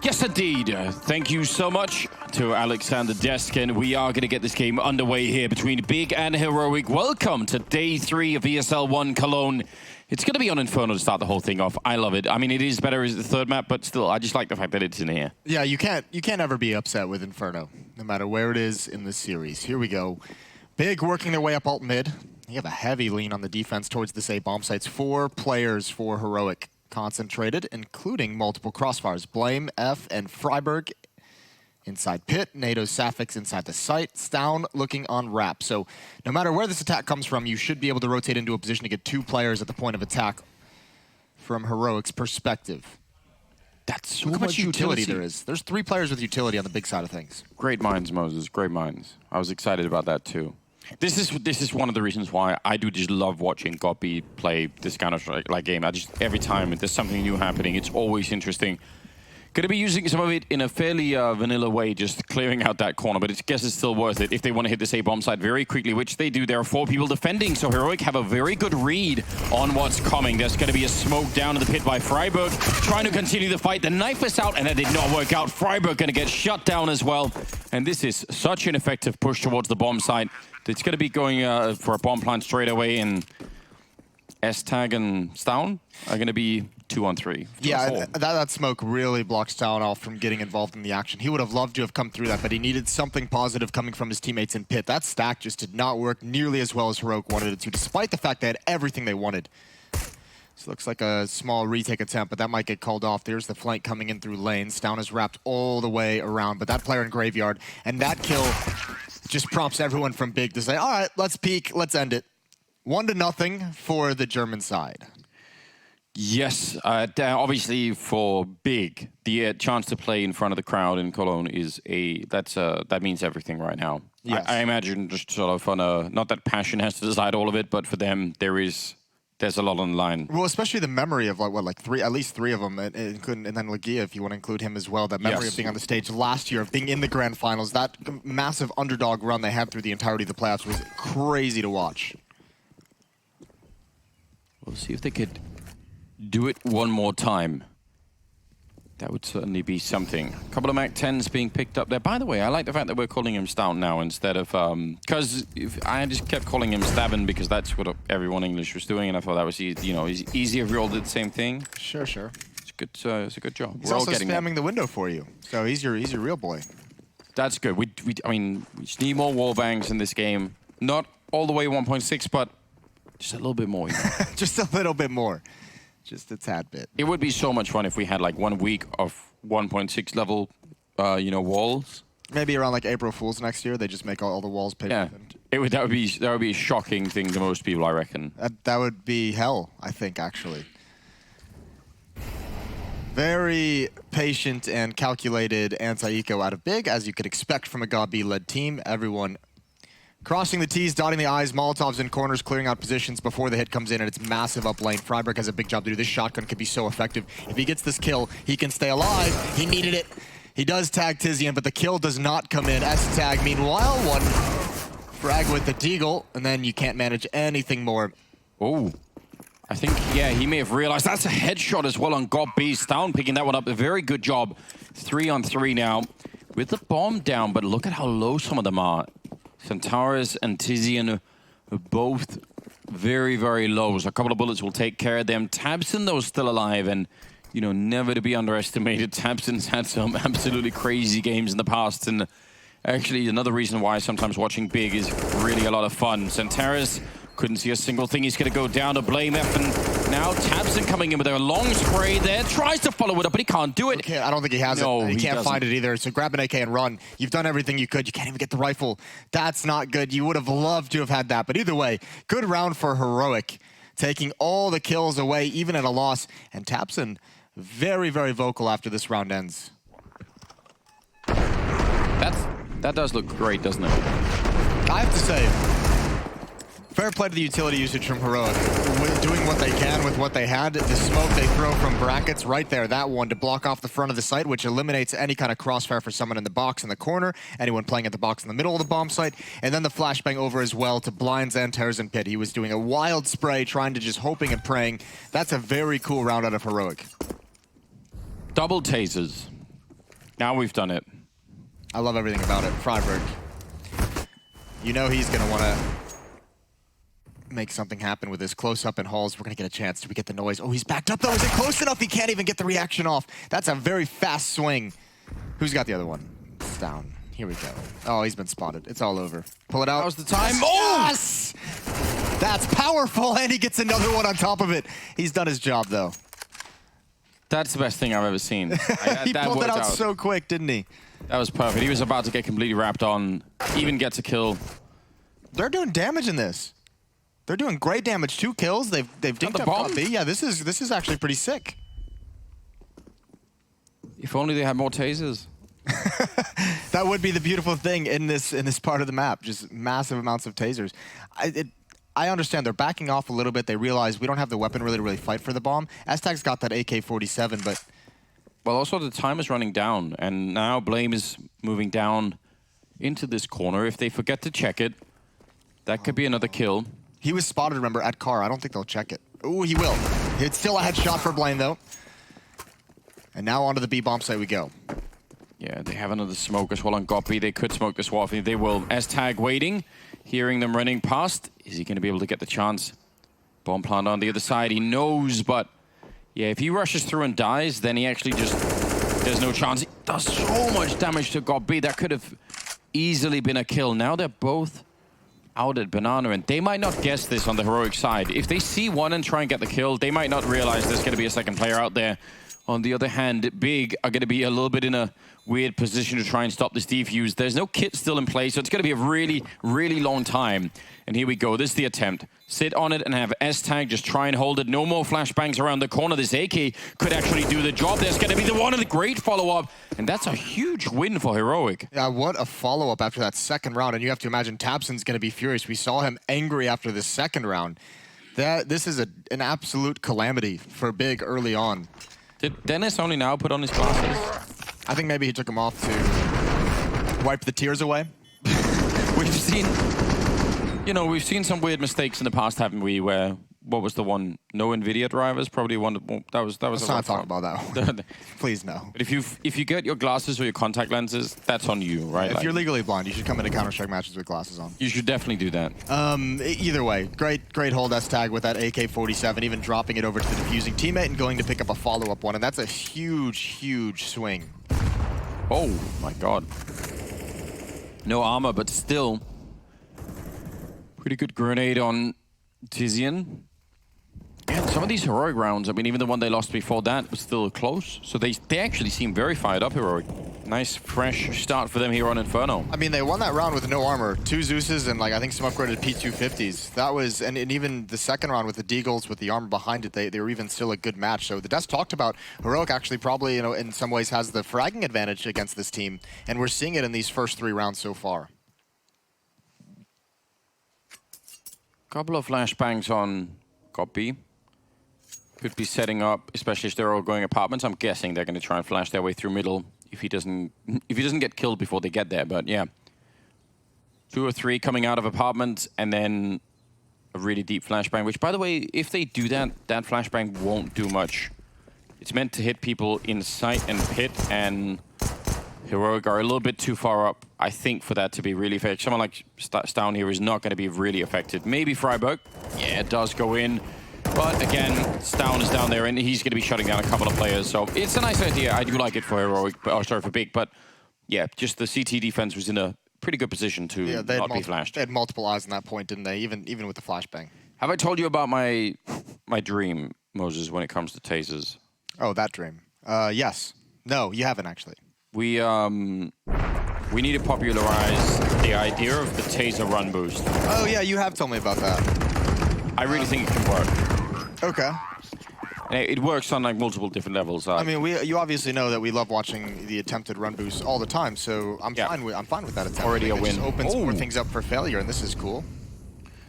Yes, indeed. Thank you so much to Alexander Desk, and we are going to get this game underway here between Big and Heroic. Welcome to Day 3 of ESL 1 Cologne. It's going to be on Inferno to start the whole thing off. I love it. I mean, it is better as the third map, but still, I just like the fact that it's in here. Yeah, you can't ever be upset with Inferno, no matter where it is in this series. Here we go. Big working their way up alt mid. You have a heavy lean on the defense towards this A bomb sites. 4 players for Heroic concentrated, including multiple crossfires. Blame, F, and Freiburg inside pit. NATO Sapphics inside the site. Stown looking on wrap. So no matter where this attack comes from, you should be able to rotate into a position to get 2 players at the point of attack from Heroic's perspective. That's so Look how much utility there is. There's 3 players with utility on the big side of things. Great minds, Moses. Great minds. I was excited about that too. This is one of the reasons why I do just love watching Goppy play this kind of game. Every time there's something new happening, it's always interesting. Going to be using some of it in a fairly vanilla way, just clearing out that corner, but I guess it's still worth it if they want to hit this A-bomb site very quickly, which they do. There are 4 people defending, so Heroic have a very good read on what's coming. There's going to be a smoke down in the pit by Freiburg, trying to continue the fight. The knife is out, and that did not work out. Freiburg going to get shut down as well, and this is such an effective push towards the bomb site. It's going to be going for a bomb plant straight away, and S-Tag and Stown are going to be 2-on-3. Yeah, that smoke really blocks Stown off from getting involved in the action. He would have loved to have come through that, but he needed something positive coming from his teammates in pit. That stack just did not work nearly as well as Heroic wanted it to, despite the fact they had everything they wanted. This looks like a small retake attempt, but that might get called off. There's the flank coming in through lane. Stown is wrapped all the way around, but that player in Graveyard, and that kill just prompts everyone from Big to say, all right, let's peek, let's end it. 1-0 for the German side. Yes, obviously for Big, the chance to play in front of the crowd in Cologne is that means everything right now. Yes. I imagine just sort of on a, not that passion has to decide all of it, but for them there's a lot on the line. Well, especially the memory of at least three of them, and then Legia, if you want to include him as well. That memory of being on the stage last year, of being in the grand finals, that massive underdog run they had through the entirety of the playoffs was crazy to watch. We'll see if they could do it one more time. That would certainly be something. A couple of Mac 10s being picked up there. By the way, I like the fact that we're calling him Stown now instead of... Because I just kept calling him Stavin because that's what everyone English was doing, and I thought that was easier if we all did the same thing. Sure. It's good. It's a good job. He's also spamming the window for you, so he's your real boy. That's good. I mean, we just need more wall bangs in this game. Not all the way 1.6, but just a little bit more. You know? Just a little bit more. Just a tad bit. It would be so much fun if we had like 1 week of 1.6 level, walls. Maybe around like April Fools next year, they just make all the walls paper. Yeah, that would be a shocking thing to most people, I reckon. That would be hell, I think, actually. Very patient and calculated anti-eco out of Big, as you could expect from a God-B-led team. Everyone crossing the T's, dotting the I's, Molotovs in corners, clearing out positions before the hit comes in, and it's massive up lane. Freiburg has a big job to do. This shotgun could be so effective. If he gets this kill, he can stay alive. He needed it. He does tag Tizian, but the kill does not come in. S-Tag, meanwhile, one frag with the Deagle, and then you can't manage anything more. Oh, I think, yeah, he may have realized that's a headshot as well on Gob-B. Stown picking that one up. A very good job. 3-on-3 now with the bomb down, but look at how low some of them are. Centaurus and Tizian are both very, very low. So a couple of bullets will take care of them. Tabson, though, is still alive, and, never to be underestimated. Tabson's had some absolutely crazy games in the past, and actually another reason why sometimes watching Big is really a lot of fun. Centaurus couldn't see a single thing. He's going to go down to Blame F, and now Tabson coming in with a long spray there. Tries to follow it up, but he can't do it. Okay, I don't think he has it. He can't find it either, so grab an AK and run. You've done everything you could. You can't even get the rifle. That's not good. You would have loved to have had that, but either way, good round for Heroic, taking all the kills away, even at a loss. And Tabson, very, very vocal after this round ends. That does look great, doesn't it? I have to say, fair play to the utility usage from Heroic. Doing what they can with what they had. The smoke they throw from brackets right there, that one, to block off the front of the site, which eliminates any kind of crossfire for someone in the box in the corner, anyone playing at the box in the middle of the bomb site, and then the flashbang over as well to blind Xantares and Pit. He was doing a wild spray, trying to just hoping and praying. That's a very cool round out of Heroic. Double tasers. Now we've done it. I love everything about it. Freiburg. You know he's going to want to make something happen with this close-up and Halls. We're going to get a chance. Do we get the noise? Oh, he's backed up, though. Is it close enough? He can't even get the reaction off. That's a very fast swing. Who's got the other one? It's down. Here we go. Oh, he's been spotted. It's all over. Pull it out. That was the time. Yes! That's powerful, and he gets another one on top of it. He's done his job, though. That's the best thing I've ever seen. He pulled it out so quick, didn't he? That was perfect. He was about to get completely wrapped on, even gets a kill. They're doing damage in this. They're doing great damage. 2 kills. They've dinked up bomb B. Yeah, this is actually pretty sick. If only they had more tasers. That would be the beautiful thing in this part of the map. Just massive amounts of tasers. I understand they're backing off a little bit. They realize we don't have the weapon really to really fight for the bomb. S-Tag's got that AK-47, but... Well, also the time is running down, and now Blame is moving down into this corner. If they forget to check it, that could be another kill. He was spotted, remember, at car. I don't think they'll check it. Ooh, he will. It's still a headshot for Blame, though. And now onto the B bomb site we go. Yeah, they have another smoke as well on Goppy. They could smoke this wall. They will. S-Tag waiting, hearing them running past. Is he going to be able to get the chance? Bomb plant on the other side. He knows, but yeah, if he rushes through and dies, then he actually just... There's no chance. He does so much damage to Goppy. That could have easily been a kill. Now they're both out at Banana, and they might not guess this on the heroic side. If they see one and try and get the kill, they might not realize there's going to be a second player out there. On the other hand, Big are going to be a little bit in a weird position to try and stop this defuse. There's no kit still in place, so it's going to be a really, really long time. And here we go. This is the attempt. Sit on it and have S-Tag just try and hold it. No more flashbangs around the corner. This AK could actually do the job. There's going to be the one and the great follow-up. And that's a huge win for Heroic. Yeah, what a follow-up after that second round. And you have to imagine Tabson's going to be furious. We saw him angry after the second round. This is an absolute calamity for Big early on. Did Dennis only now put on his glasses? I think maybe he took them off to wipe the tears away. We've seen, you know, we've seen some weird mistakes in the past, haven't we? Where, what was the one? No NVIDIA drivers, probably one. That was. Let's not talk about that one. Please no. But if you get your glasses or your contact lenses, that's on you, right? If you're legally blind, you should come into Counter-Strike matches with glasses on. You should definitely do that. Either way, great hold S-Tag with that AK-47, even dropping it over to the defusing teammate and going to pick up a follow-up one, and that's a huge swing. Oh my God. No armor, but still pretty good grenade on Tizian. And some of these Heroic rounds, I mean, even the one they lost before that was still close. So they actually seem very fired up, Heroic. Nice, fresh start for them here on Inferno. I mean, they won that round with no armor. 2 Zeuses and, like, I think some upgraded P250s. That was, and even the second round with the Deagles with the armor behind it, they were even still a good match. So the Desk talked about Heroic actually probably, you know, in some ways has the fragging advantage against this team. And we're seeing it in these first 3 rounds so far. Couple of flashbangs on Copy. Could be setting up, especially if they're all going apartments. I'm guessing they're going to try and flash their way through middle if he doesn't get killed before they get there. But yeah, 2 or 3 coming out of apartments, and then a really deep flashbang. Which, by the way, if they do that, that flashbang won't do much. It's meant to hit people in sight and pit, and Heroic are a little bit too far up, I think, for that to be really effective. Someone like Stown here is not going to be really affected. Maybe Freiburg. Yeah, it does go in. But again, Stown is down there, and he's going to be shutting down a couple of players. So it's a nice idea. I do like it for Heroic, or sorry, for Big. But yeah, just the CT defense was in a pretty good position to not be flashed. They had multiple eyes on that point, didn't they? Even with the flashbang. Have I told you about my dream, Moses, when it comes to tasers? Oh, that dream. Yes. No, you haven't actually. We need to popularize the idea of the taser run boost. Oh yeah, you have told me about that. I really think it can work. Okay. And it works on like multiple different levels. I mean, you obviously know that we love watching the attempted run boosts all the time, so I'm fine with that attempt. Already a win. It just opens more things up for failure, and this is cool.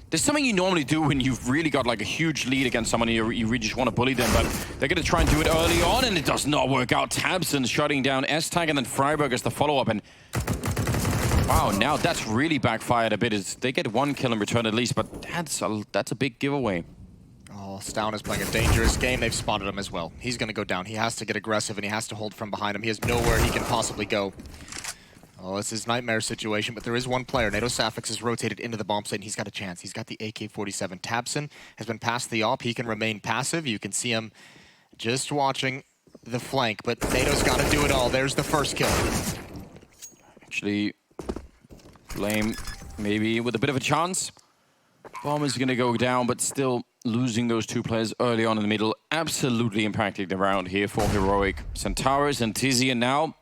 There's something you normally do when you've really got like a huge lead against someone and you really just want to bully them, but they're going to try and do it early on, and it does not work out. Tabson shutting down S-Tag, and then Freiburg as the follow-up, and wow, now that's really backfired a bit. They get 1 kill in return at least, but that's a big giveaway. Oh, Stown is playing a dangerous game. They've spotted him as well. He's going to go down. He has to get aggressive, and he has to hold from behind him. He has nowhere he can possibly go. Oh, this is nightmare situation, but there is one player. NATO Safix is rotated into the bomb site, and he's got a chance. He's got the AK-47. Tabson has been past the op. He can remain passive. You can see him just watching the flank, but NATO's got to do it all. There's the first kill. Actually, Flame maybe with a bit of a chance. Bomb is going to go down, but still losing those two players early on in the middle. Absolutely impacting the round here for Heroic. Centaurus and Tizian now.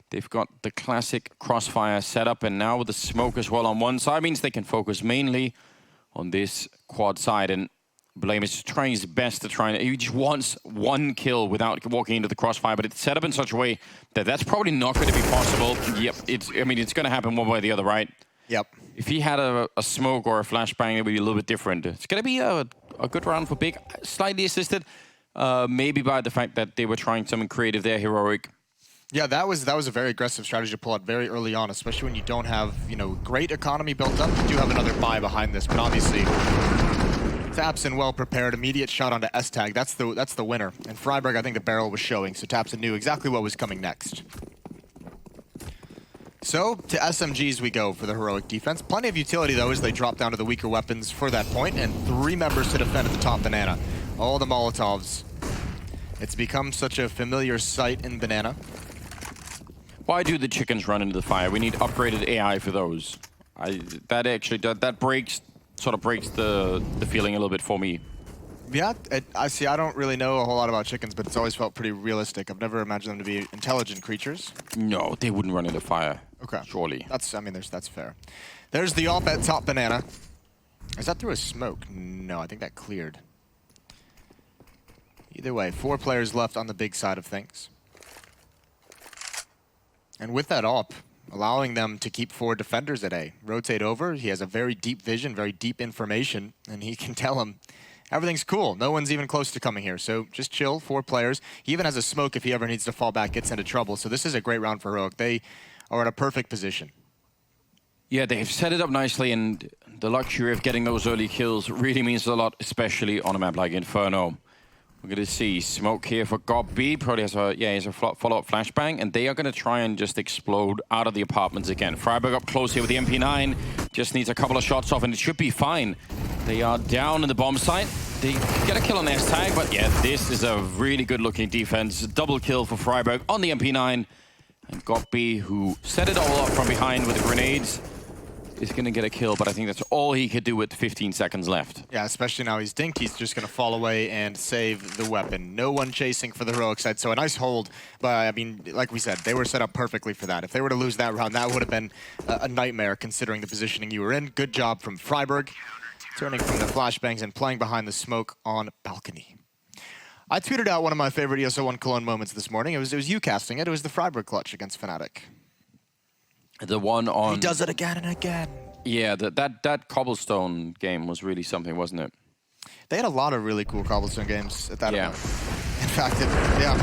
They've got the classic crossfire setup, and now with the smoke as well on one side means they can focus mainly on this quad side. And Blame is trying his best to try and he just wants one kill without walking into the crossfire, but it's set up in such a way that that's probably not going to be possible. Yep, it's going to happen one way or the other, right? Yep. If he had a smoke or a flashbang, it would be a little bit different. It's going to be a good round for Big, slightly assisted, maybe by the fact that they were trying something creative there, Heroic. Yeah, that was a very aggressive strategy to pull out very early on, especially when you don't have, great economy built up. You do have another buy behind this, but obviously Tapson well prepared, immediate shot onto S-Tag. That's the winner. And Freiburg, I think the barrel was showing, so Tapson knew exactly what was coming next. So, to SMGs we go for the Heroic defense. Plenty of utility, though, as they drop down to the weaker weapons for that point, and 3 members to defend at the top Banana. All the Molotovs. It's become such a familiar sight in Banana. Why do the chickens run into the fire? We need upgraded AI for those. That sort of breaks the feeling a little bit for me. Yeah, I don't really know a whole lot about chickens, but it's always felt pretty realistic. I've never imagined them to be intelligent creatures. No, they wouldn't run into fire. Okay. Surely. That's fair. There's the op at top Banana. Is that through a smoke? No, I think that cleared. Either way, 4 players left on the big side of things. And with that op, allowing them to keep 4 defenders at A. Rotate over, he has a very deep vision, very deep information, and he can tell him everything's cool. No one's even close to coming here, so just chill, 4 players. He even has a smoke if he ever needs to fall back, gets into trouble. So this is a great round for Heroic. They are in a perfect position. Yeah, they've set it up nicely, and the luxury of getting those early kills really means a lot, especially on a map like Inferno. We're going to see smoke here for GOP B. Probably has a follow-up flashbang, and they are going to try and just explode out of the apartments again. Freiburg up close here with the MP9. Just needs a couple of shots off, and it should be fine. They are down in the bomb site. They get a kill on the S-Tag, but yeah, this is a really good-looking defense. Double kill for Freiburg on the MP9. And GOP B, who set it all up from behind with the grenades, is going to get a kill, but I think that's all he could do with 15 seconds left. Yeah, especially now he's dinked. He's just going to fall away and save the weapon. No one chasing for the Heroic side, so a nice hold. But, I mean, like we said, they were set up perfectly for that. If they were to lose that round, that would have been a nightmare considering the positioning you were in. Good job from Freiburg, turning from the flashbangs and playing behind the smoke on balcony. I tweeted out one of my favorite ESL1 Cologne moments this morning. It was you casting it. It was the Freiburg clutch against Fnatic. The one on... He does it again and again. Yeah, that Cobblestone game was really something, wasn't it? They had a lot of really cool Cobblestone games at that event. In fact, yeah.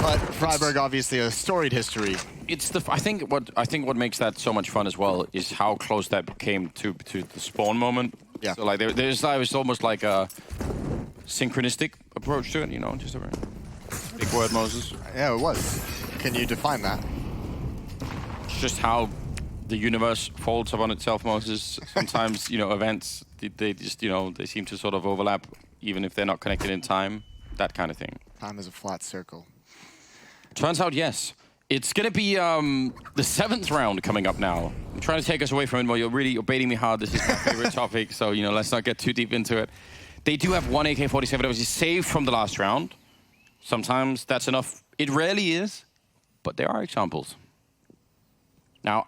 But Freiburg, obviously, a storied history. It's I think what makes that so much fun as well is how close that came to the spawn moment. Yeah. So like there's almost like a synchronistic approach to it, just a very big word, Moses. Yeah, it was. Can you define that? Just how the universe folds upon itself, Moses. Sometimes, events, they just, they seem to sort of overlap, even if they're not connected in time. That kind of thing. Time is a flat circle. Turns out, yes. It's going to be the 7th round coming up now. I'm trying to take us away from it, but you're baiting me hard. This is my favorite topic, so, let's not get too deep into it. They do have one AK-47 that was saved from the last round. Sometimes that's enough. It rarely is, but there are examples. Now,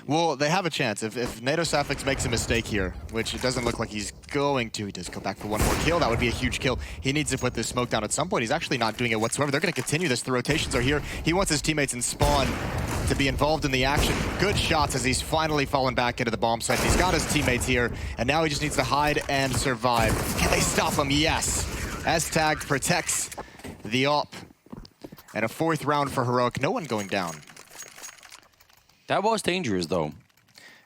Well, they have a chance. If NATO Safix makes a mistake here, which it doesn't look like he's going to, he does go back for one more kill. That would be a huge kill. He needs to put this smoke down at some point. He's actually not doing it whatsoever. They're going to continue this. The rotations are here. He wants his teammates in spawn to be involved in the action. Good shots as he's finally fallen back into the bomb site. He's got his teammates here, and now he just needs to hide and survive. Can they stop him? Yes. S-Tag protects the op. And a 4th round for Heroic. No one going down. that was dangerous, though.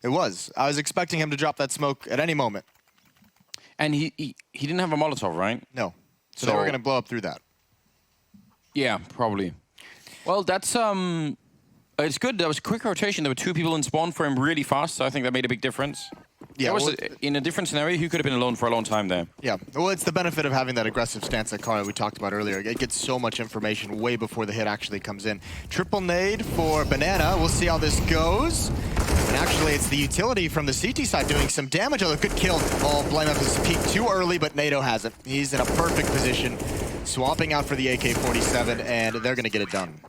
It was. I was expecting him to drop that smoke at any moment. And he didn't have a Molotov, right? No. So they were going to blow up through that. Yeah, probably. Well, that's it's good. There was a quick rotation. There were 2 people in spawn for him really fast, so I think that made a big difference. Yeah, in a different scenario, he could have been alone for a long time there. Yeah, well, it's the benefit of having that aggressive stance that Kara we talked about earlier. It gets so much information way before the hit actually comes in. Triple nade for Banana. We'll see how this goes. And actually, it's the utility from the CT side doing some damage. Oh, a good kill. Oh, Blame has peaked too early, but NATO hasn't. He's in a perfect position, swapping out for the AK-47, and they're going to get it done.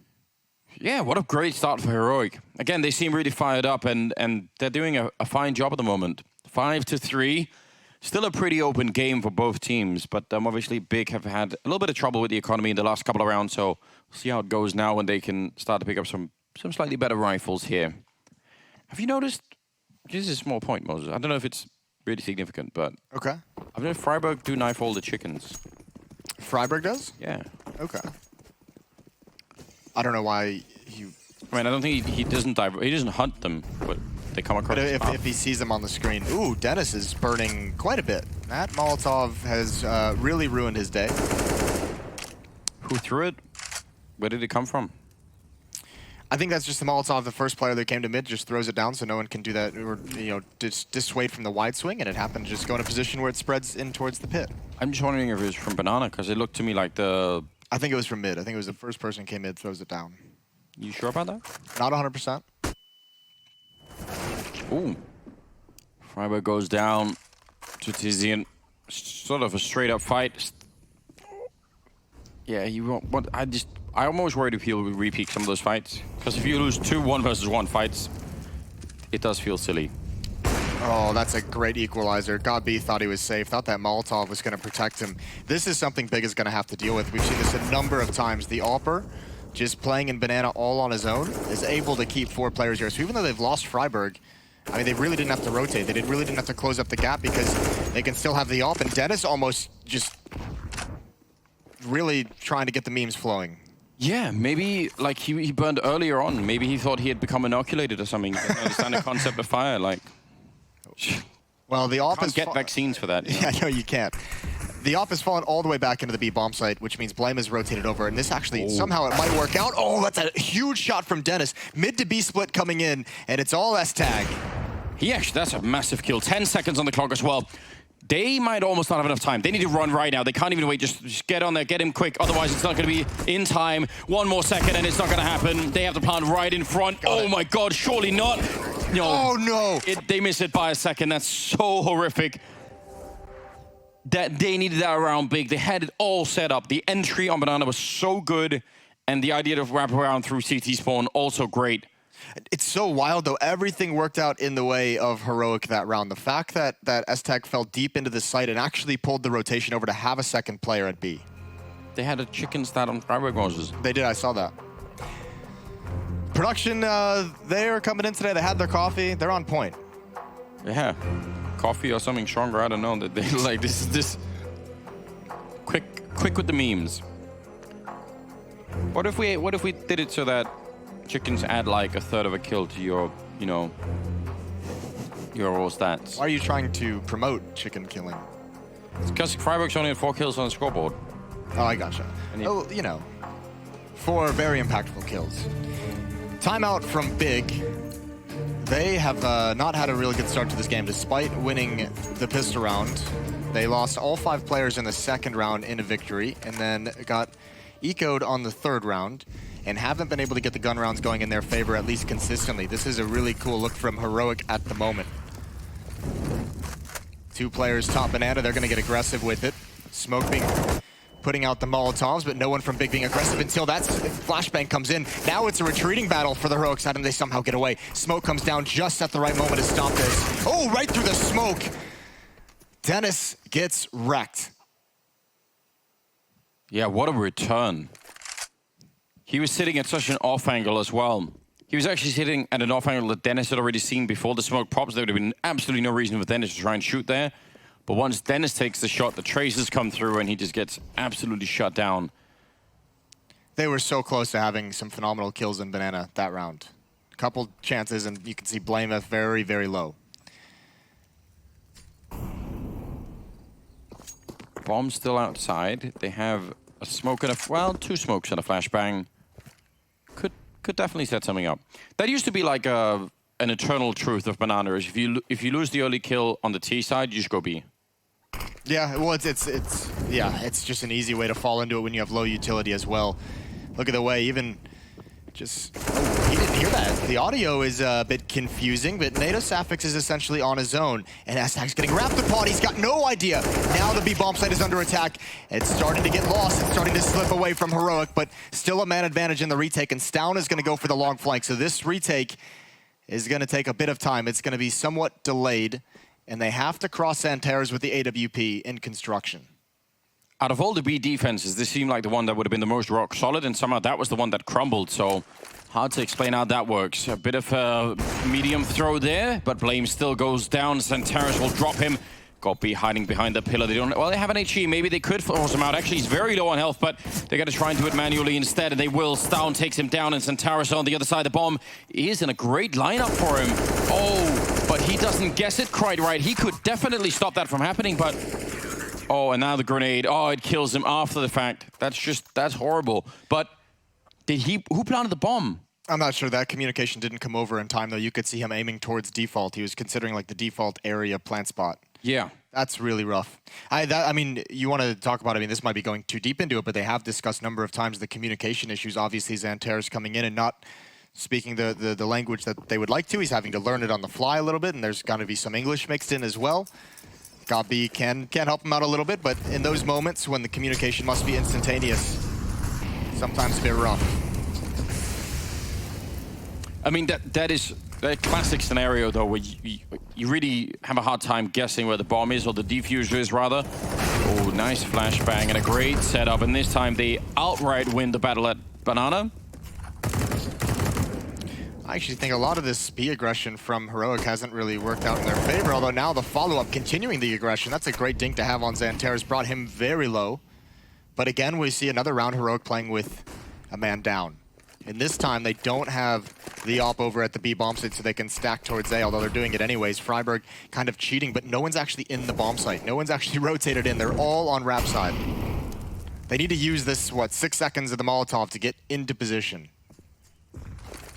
Yeah, what a great start for Heroic. Again, they seem really fired up, and they're doing a fine job at the moment. 5-3. Still a pretty open game for both teams, but obviously Big have had a little bit of trouble with the economy in the last couple of rounds, so we'll see how it goes now when they can start to pick up some slightly better rifles here. Have you noticed, this is a small point, Moses, I don't know if it's really significant, but okay. I've noticed Freiburg do knife all the chickens. Freiburg does? Yeah. Okay. I don't know why he... I mean, I don't think he doesn't hunt them, but they come across. But if he sees them on the screen, ooh, Dennis is burning quite a bit. That Molotov has really ruined his day. Who threw it? Where did it come from? I think that's just the Molotov. The first player that came to mid just throws it down, so no one can do that, or dissuade from the wide swing, and it happened to just go in a position where it spreads in towards the pit. I'm just wondering if it was from Banana, because it looked to me like the... I think it was from mid. I think it was the first person came mid, throws it down. You sure about that? Not 100%. Ooh. Freiburg goes down to Tizian. Sort of a straight up fight. Yeah, he won't. But I'm almost worried if he'll repeat some of those fights. Because if you lose 2 1-versus-1 fights, it does feel silly. Oh, that's a great equalizer. God B thought he was safe, thought that Molotov was going to protect him. This is something Big is going to have to deal with. We've seen this a number of times. The Alper, just playing in Banana all on his own, is able to keep 4 players here. So even though they've lost Freiburg, I mean, they really didn't have to rotate. They really didn't have to close up the gap because they can still have the AWP. And Dennis almost just really trying to get the memes flowing. Yeah, maybe like he burned earlier on. Maybe he thought he had become inoculated or something. He doesn't understand the concept of fire. Like, well, the AWP can't get vaccines for that. Yeah, no, you can't. The AWP has fallen all the way back into the B bomb site, which means Blame is rotated over, and this actually, somehow it might work out. Oh, that's a huge shot from Dennis. Mid to B split coming in, and it's all S-tag. That's a massive kill. 10 seconds on the clock as well. They might almost not have enough time. They need to run right now. They can't even wait. Just get on there, get him quick. Otherwise, it's not going to be in time. 1 more second, and it's not going to happen. They have the plant right in front. Oh my God, surely not. No. Oh no. They miss it by a second. That's so horrific. That they needed that around Big. They had it all set up. The entry on Banana was so good, and the idea to wrap around through CT spawn also great. It's so wild, though. Everything worked out in the way of Heroic that round. The fact that S-Tag fell deep into the site and actually pulled the rotation over to have a second player at B. They had a chicken stat on Freiburg Moses. They did, I saw that. Production, they're coming in today. They had their coffee. They're on point. Yeah. Coffee or something stronger, I don't know. That they like this quick with the memes. What if we did it so that chickens add like a third of a kill to your, your raw stats? Why are you trying to promote chicken killing? It's because Freiburg's only had 4 kills on the scoreboard. Oh, I gotcha. Oh, 4 very impactful kills. Timeout from Big. They have not had a really good start to this game, despite winning the pistol round. They lost all 5 players in the second round in a victory, and then got eco'd on the third round, and haven't been able to get the gun rounds going in their favor, at least consistently. This is a really cool look from Heroic at the moment. 2 players top Banana, they're going to get aggressive with it. Smoke putting out the Molotovs, but no one from Big being aggressive until that flashbang comes in. Now it's a retreating battle for the Heroic side, and they somehow get away. Smoke comes down just at the right moment to stop this. Oh, right through the smoke. Dennis gets wrecked. Yeah, what a return. He was sitting at such an off angle as well. He was actually sitting at an off angle that Dennis had already seen before the smoke pops. There would have been absolutely no reason for Dennis to try and shoot there. But once Dennis takes the shot, the traces come through and he just gets absolutely shut down. They were so close to having some phenomenal kills in Banana that round. A couple chances, and you can see Blame very, very low. Bomb's still outside. They have a smoke and well, 2 smokes and a flashbang. Could definitely set something up. That used to be like an eternal truth of Banana. Is if you lose the early kill on the T side, you just go B. Yeah, well, it's just an easy way to fall into it when you have low utility as well. Look at the way even just... Oh, he didn't hear that. The audio is a bit confusing, but NatoSaphix is essentially on his own. And Aztag's getting wrapped upon. He's got no idea. Now the B bomb site is under attack. It's starting to get lost. It's starting to slip away from Heroic, but still a man advantage in the retake. And Stown is going to go for the long flank. So this retake is going to take a bit of time. It's going to be somewhat delayed. And they have to cross Santares with the AWP in construction. Out of all the B defenses, this seemed like the one that would have been the most rock solid, and somehow that was the one that crumbled. So hard to explain how that works. A bit of a medium throw there, but Blame still goes down. Santares will drop him. Gopi hiding behind the pillar. They don't. Well, they have an HE. Maybe they could force him out. Actually, he's very low on health, but they're going to try and do it manually instead, and they will. Stown takes him down, and Santares on the other side. The bomb is in a great lineup for him. Oh, but he doesn't guess it quite right. He could definitely stop that from happening, but... Oh, and now the grenade. Oh, it kills him after the fact. That's horrible. But who planted the bomb? I'm not sure. That communication didn't come over in time, though. You could see him aiming towards default. He was considering like the default area plant spot. Yeah. That's really rough. I mean, you want to talk about, I mean, this might be going too deep into it, but they have discussed a number of times the communication issues. Obviously, Santares coming in and not speaking the language that they would like to. He's having to learn it on the fly a little bit, and there's going to be some English mixed in as well. Gopi can help him out a little bit, but in those moments when the communication must be instantaneous, sometimes a bit rough. I mean, that is a classic scenario, though, where you really have a hard time guessing where the bomb is, or the diffuser is, rather. Oh, nice flashbang and a great setup, and this time they outright win the battle at Banana. I actually think a lot of this B aggression from Heroic hasn't really worked out in their favor, although now the follow-up continuing the aggression. That's a great dink to have on Santares, brought him very low. But again, we see another round Heroic playing with a man down. And this time they don't have the op over at the B bomb site so they can stack towards A, although they're doing it anyways. Freiburg kind of cheating, but no one's actually in the bomb site. No one's actually rotated in. They're all on Rap side. They need to use this, 6 seconds of the Molotov to get into position.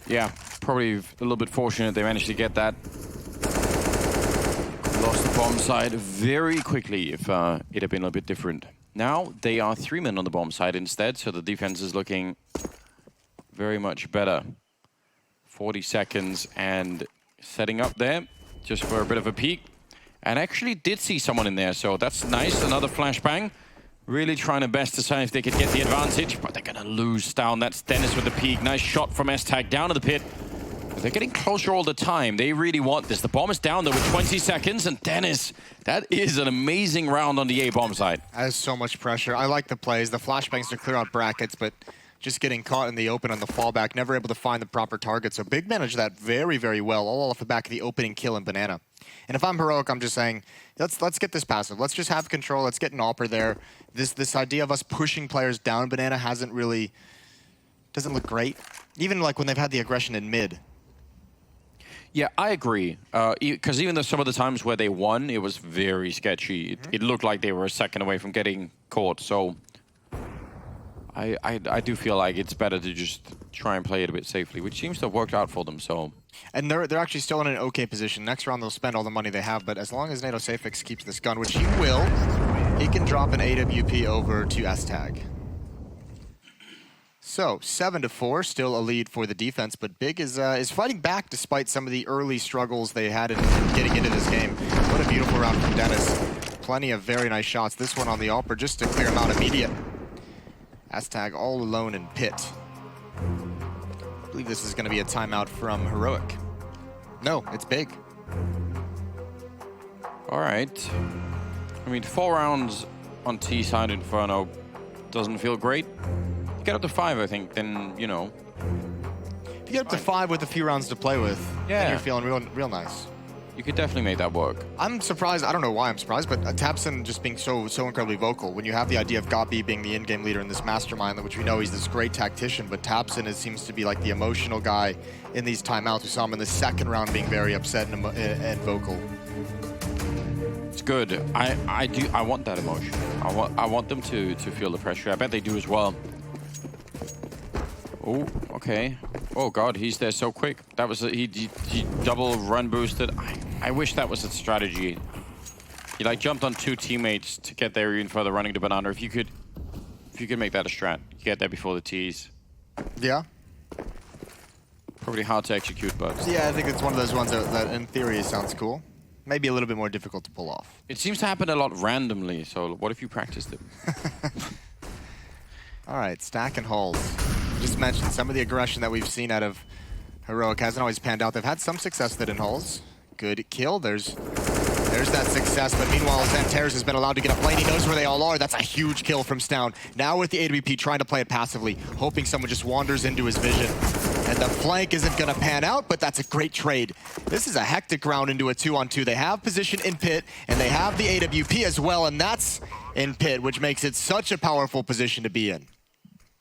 Yeah, probably a little bit fortunate they managed to get that. Lost the bomb side very quickly if it had been a bit different. Now they are 3 men on the bomb side instead, so the defense is looking very much better. 40 seconds and setting up there just for a bit of a peek. And actually did see someone in there, so that's nice. Another flashbang. Really trying their best to see if they could get the advantage, but they're going to lose down. That's Dennis with the peek. Nice shot from S-Tag down to the pit. They're getting closer all the time. They really want this. The bomb is down there with 20 seconds, and Dennis, that is an amazing round on the A bomb side. That is so much pressure. I like the plays. The flashbangs to clear out brackets, but just getting caught in the open on the fallback, never able to find the proper target. So Big managed that very, very well, all off the back of the opening kill in Banana. And if I'm Heroic, I'm just saying, let's get this passive. Let's just have control. Let's get an AWPer there. This idea of us pushing players down Banana doesn't look great. Even like when they've had the aggression in mid. Yeah, I agree. Because even though some of the times where they won, it was very sketchy. It looked like they were a second away from getting caught. So I do feel like it's better to just try and play it a bit safely, which seems to have worked out for them. So. And they're actually still in an okay position. Next round they'll spend all the money they have, but as long as NatoSaphix keeps this gun, which he will, he can drop an AWP over to S-Tag. So 7-4, still a lead for the defense, but Big is fighting back despite some of the early struggles they had in getting into this game. What a beautiful round from Dennis. Plenty of very nice shots. This one on the AWPer just to clear him out immediate. S-Tag all alone in pit. I believe this is going to be a timeout from Heroic. No, it's Big. All right. I mean, 4 rounds on T side Inferno doesn't feel great. You get up to 5, I think, then, you know. If you get up to 5 with a few rounds to play with, then you're feeling real nice. You could definitely make that work. I'm surprised. I don't know why I'm surprised, but Tabson just being so incredibly vocal. When you have the idea of Gopi being the in-game leader in this mastermind, which we know he's this great tactician, but Tabson seems to be like the emotional guy in these timeouts. We saw him in the second round being very upset and vocal. good. I want that emotion. I want them to feel the pressure. I bet they do as well. Oh, okay. Oh god, he's there so quick. That was he double run boosted. I wish that was a strategy. He like jumped on 2 teammates to get there even further running the banana. If you could make that a strat, you get there before the tees. Yeah. Probably hard to execute, but Yeah, I think it's one of those ones that in theory sounds cool. Maybe a little bit more difficult to pull off. it seems to happen a lot randomly. So what if you practiced it? All right, Stack and Hulls. Just mentioned some of the aggression that we've seen out of Heroic hasn't always panned out. They've had some success with it in Hulls. Good kill. There's that success, but meanwhile, Xanteres has been allowed to get up lane. He knows where they all are. That's a huge kill from Stown. Now with the AWP trying to play it passively, hoping someone just wanders into his vision. And the flank isn't going to pan out, but that's a great trade. This is a hectic round into a 2-on-2. They have position in pit, and they have the AWP as well, and that's in pit, which makes it such a powerful position to be in.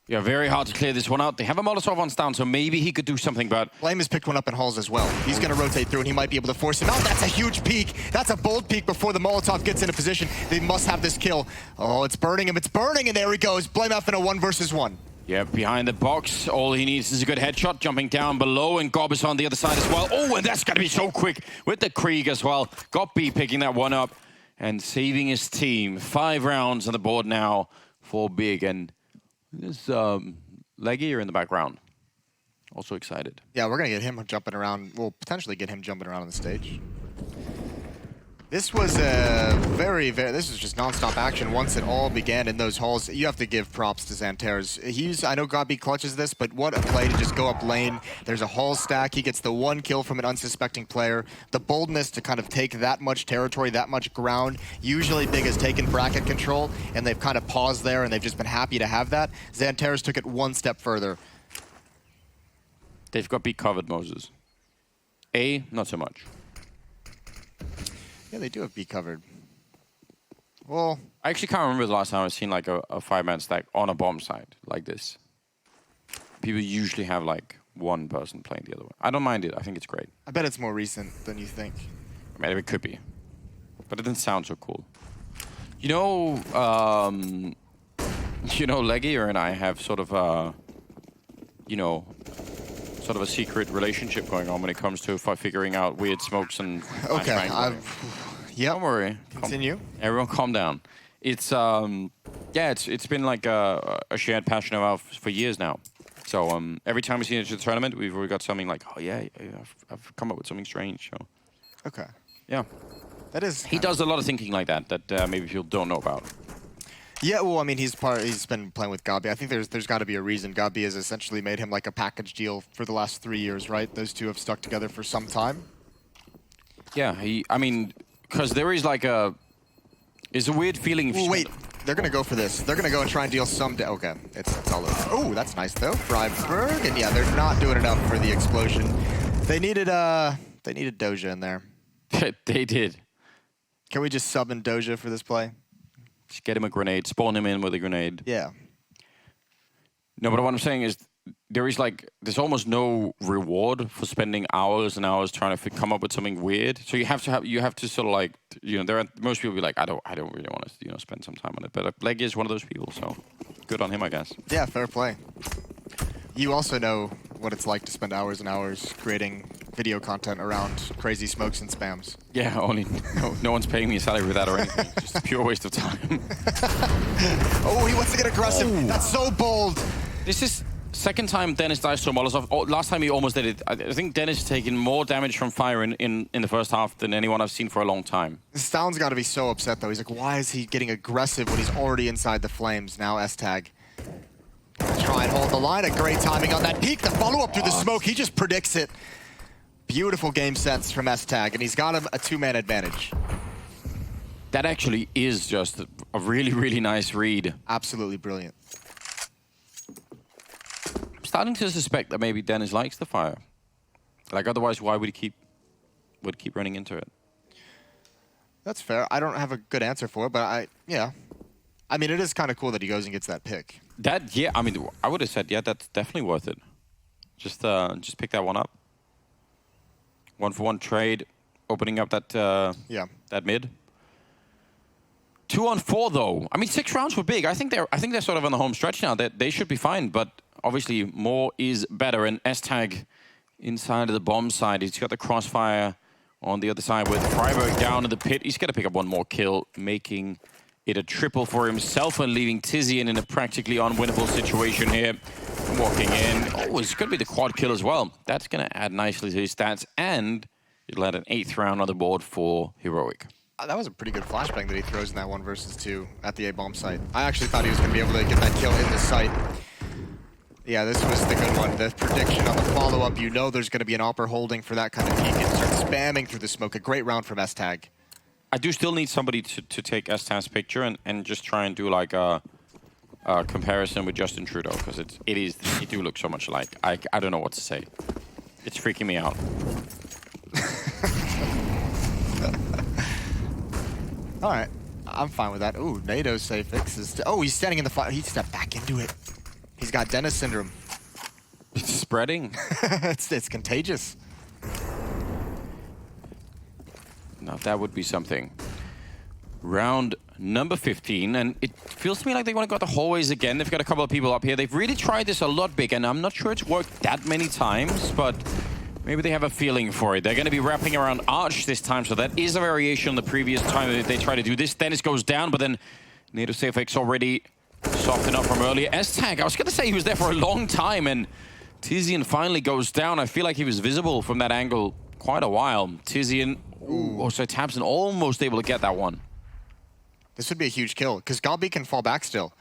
Yeah, very hard to clear this one out. They have a Molotov on Stown, so maybe he could do something, but Flame has picked one up in Halls as well. He's going to rotate through, and he might be able to force him out. That's a huge peek. That's a bold peek before the Molotov gets into position. They must have this kill. Oh, it's burning him. It's burning, and there he goes. Blameoff in a 1 versus 1. yeah, behind the box, all he needs is a good headshot, jumping down below, and Gob is on the other side as well. Oh, and that's going to be so quick with the Krieg as well. Gob picking that one up and saving his team. 5 rounds on the board now for Big, and this Leggy, you're in the background. Also excited. Yeah, we're going to get him jumping around. We'll potentially get him jumping around on the stage. This was this was just non-stop action once it all began in those halls. You have to give props to Xanteres. I know Godby clutches this, but what a play to just go up lane. There's a hall stack. He gets the 1 kill from an unsuspecting player. The boldness to kind of take that much territory, that much ground. Usually Big has taken bracket control, and they've kind of paused there, and they've just been happy to have that. Xanteres took it 1 step further. They've got B covered, Moses. A, not so much. Yeah, they do have B covered. Well, I actually can't remember the last time I've seen like a 5-man stack on a bomb site like this. People usually have like 1 person playing the other way. I don't mind it. I think it's great. I bet it's more recent than you think. I mean, it could be, but it didn't sound so cool. You know, Leggy and I have sort of a, sort of a secret relationship going on when it comes to figuring out weird smokes and. Okay, yeah. Don't worry. Continue. Everyone, calm down. It's it's been like a shared passion of ours for years now. So every time we see it at the tournament, we've already got something like, oh yeah, I've come up with something strange. So. Okay. Yeah. That is. He does a lot of thinking like that maybe people don't know about. Yeah, well, I mean, he's been playing with Gabi. I think there's got to be a reason. Gabi has essentially made him like a package deal for the last 3 years, right? Those two have stuck together for some time. Yeah, because there is like it's a weird feeling. If Wait, they're gonna go for this. They're gonna go and try and deal some. Okay, it's all over. Oh, that's nice though, Freiburg, and yeah, they're not doing enough for the explosion. They needed Doja in there. They did. Can we just sub in Doja for this play? Just get him a grenade, spawn him in with a grenade. Yeah. No, but what I'm saying is there's almost no reward for spending hours and hours trying to come up with something weird. So you have to sort of like, most people be like, I don't really want to, spend some time on it. But Leggy is one of those people, so good on him, I guess. Yeah, fair play. You also know what it's like to spend hours and hours creating video content around crazy smokes and spams. Yeah, no one's paying me a salary for that or anything. Just a pure waste of time. Oh, he wants to get aggressive. Oh. That's so bold. This is second time Dennis dies to a Molotov. Oh, last time he almost did it. I think Dennis has taken more damage from fire in the first half than anyone I've seen for a long time. Stown's got to be so upset, though. He's like, why is he getting aggressive when he's already inside the flames? Now S-Tag. Try and hold the line. A great timing on that peek. The follow-up through the smoke. He just predicts it. Beautiful game sense from S-Tag, and he's got him a 2-man advantage. That actually is just a really, really nice read. Absolutely brilliant. I'm starting to suspect that maybe Dennis likes the fire. Like, otherwise, why would he keep running into it? That's fair. I don't have a good answer for it, but yeah. I mean, it is kind of cool that he goes and gets that pick. I would have said, yeah, that's definitely worth it. Just pick that one up. 1-for-1 trade, opening up that that mid. 2-on-4 though. I mean, 6 rounds were big. I think they're sort of on the home stretch now. They should be fine, but obviously more is better. And S-Tag inside of the bomb side. He's got the crossfire on the other side with Freiberg down in the pit. He's going to pick up one more kill, making it a triple for himself and leaving Tizian in a practically unwinnable situation here. Walking in. Oh, it's going to be the quad kill as well. That's going to add nicely to his stats, and it'll add an 8th round on the board for Heroic. That was a pretty good flashbang that he throws in that 1 versus 2 at the A-bomb site. I actually thought he was going to be able to get that kill in the site. Yeah, this was the good one. The prediction on the follow-up, you know there's going to be an AWPer holding for that kind of peek and start spamming through the smoke. A great round from S-Tag. I do still need somebody to take S-Tag's picture and just try and do like a comparison with Justin Trudeau, because they do look so much alike. I don't know what to say. It's freaking me out. All right, I'm fine with that. Ooh, NATO's safe fixes. Oh, he's standing in the fire. He stepped back into it. He's got Dennis syndrome. It's spreading. it's contagious. Now that would be something. Round number 15, and it feels to me like they want to go the hallways again. They've got a couple of people up here. They've really tried this a lot big, and I'm not sure it's worked that many times, but maybe they have a feeling for it. They're going to be wrapping around Arch this time, so that is a variation on the previous time that they try to do this. Dennis goes down, but then NATO SafeX already softened up from earlier. S-Tag, I was going to say he was there for a long time, and Tizian finally goes down. I feel like he was visible from that angle quite a while. Tizian, so tabseN almost able to get that one. This would be a huge kill, because Gabi can fall back still.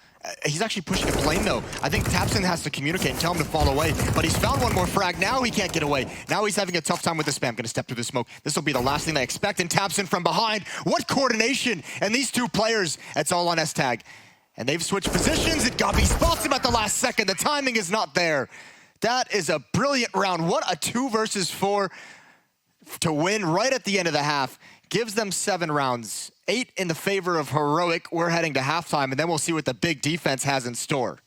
He's actually pushing a plane, though. I think tabseN has to communicate and tell him to fall away, but he's found one more frag. Now he can't get away. Now he's having a tough time with the spam. Gonna step through the smoke. This will be the last thing they expect, and tabseN from behind. What coordination! And these 2 players, it's all on S-Tag. And they've switched positions, and Gabi spots him at the last second. The timing is not there. That is a brilliant round. What a 2 versus 4 to win right at the end of the half. Gives them 7 rounds, 8 in the favor of Heroic. We're heading to halftime, and then we'll see what the big defense has in store.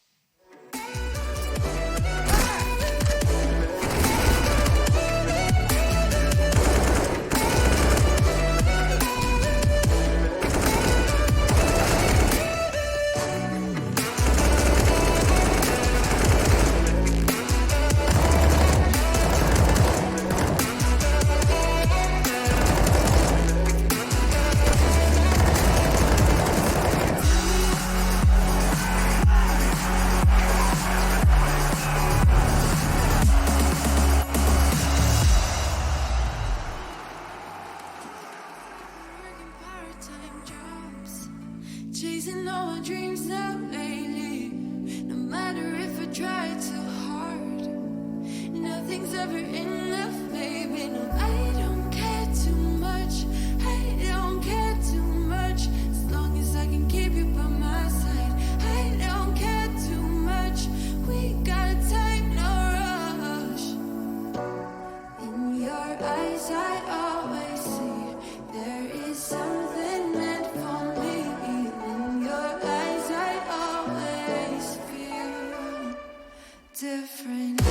Chasing all my dreams now lately. No matter if I try too hard, nothing's ever enough, baby. No, I don't care too much. I don't care too much. As long as I can keep you by my side. I don't care too much. We got time, no rush. In your eyes, I always see there is something meant for me. Different.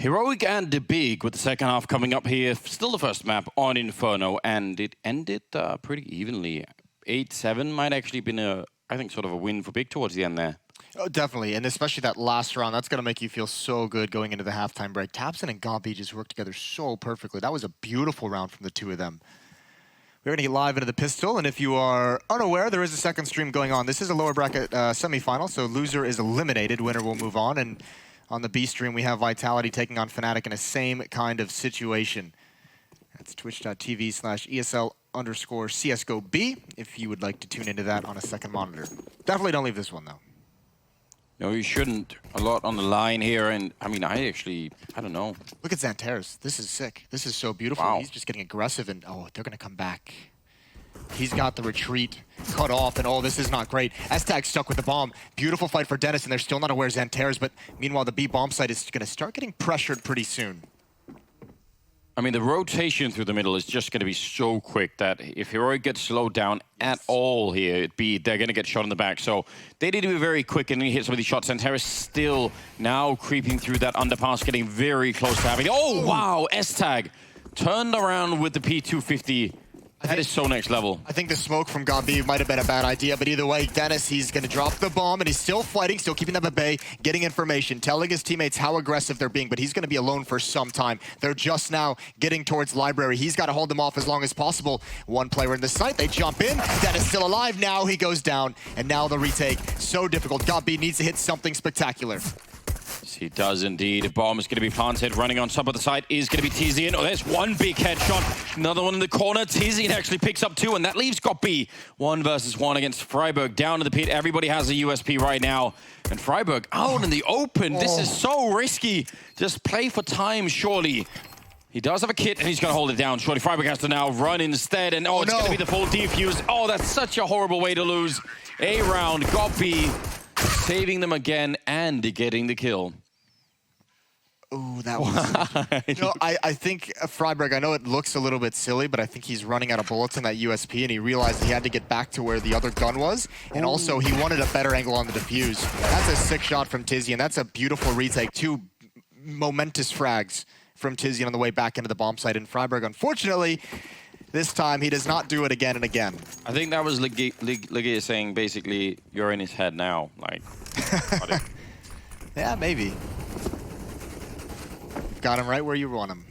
Heroic and the Big with the second half coming up here. Still the first map on Inferno, and it ended pretty evenly. 8-7 might actually been I think, sort of a win for Big towards the end there. Oh, definitely, and especially that last round, that's going to make you feel so good going into the halftime break. tabseN and Gobby just worked together so perfectly. That was a beautiful round from the two of them. We're going to get live into the pistol, and if you are unaware, there is a second stream going on. This is a lower bracket semifinal, so loser is eliminated, winner will move on, and on the B stream, we have Vitality taking on Fnatic in a same kind of situation. That's twitch.tv/ESL_CSGOB if you would like to tune into that on a second monitor. Definitely don't leave this one, though. No, you shouldn't. A lot on the line here, and I mean, I don't know. Look at Xanteres. This is sick. This is so beautiful. Wow. He's just getting aggressive, and oh, they're going to come back. He's got the retreat cut off, and oh, this is not great. S-Tag stuck with the bomb. Beautiful fight for Dennis, and they're still not aware of Xanteres, but meanwhile, the B bomb site is going to start getting pressured pretty soon. I mean, the rotation through the middle is just going to be so quick that if Heroic gets slowed down at all here, they're going to get shot in the back. So they need to be very quick and hit some of these shots. And Xanteres still now creeping through that underpass, getting very close to having... Oh, wow! S-Tag turned around with the P250. That is so next level. I think the smoke from Gobby might have been a bad idea, but either way, Dennis, he's going to drop the bomb, and he's still fighting, still keeping them at bay, getting information, telling his teammates how aggressive they're being, but he's going to be alone for some time. They're just now getting towards Library. He's got to hold them off as long as possible. One player in the site, they jump in. Dennis still alive. Now he goes down, and now the retake. So difficult. Gobby needs to hit something spectacular. He does indeed. A bomb is going to be planted. Running on top of the site is going to be Tizian. Oh, there's one big headshot. Another one in the corner. Tizian actually picks up two, and that leaves Gobby 1 versus 1 against Freiburg. Down to the pit. Everybody has a USP right now. And Freiburg out in the open. This is so risky. Just play for time, surely. He does have a kit, and he's going to hold it down. Surely Freiburg has to now run instead. And it's going to be the full defuse. Oh, that's such a horrible way to lose a round. Gobby saving them again and getting the kill. Oh, that was... you know, I think Freiburg, I know it looks a little bit silly, but I think he's running out of bullets in that USP, and he realized he had to get back to where the other gun was, and also he wanted a better angle on the defuse. That's a sick shot from Tizian. That's a beautiful retake. Two momentous frags from Tizian on the way back into the bomb site, and Freiburg, unfortunately, this time he does not do it again and again. I think that was Ligia saying, basically, you're in his head now. Like, yeah, maybe. Got him right where you want him.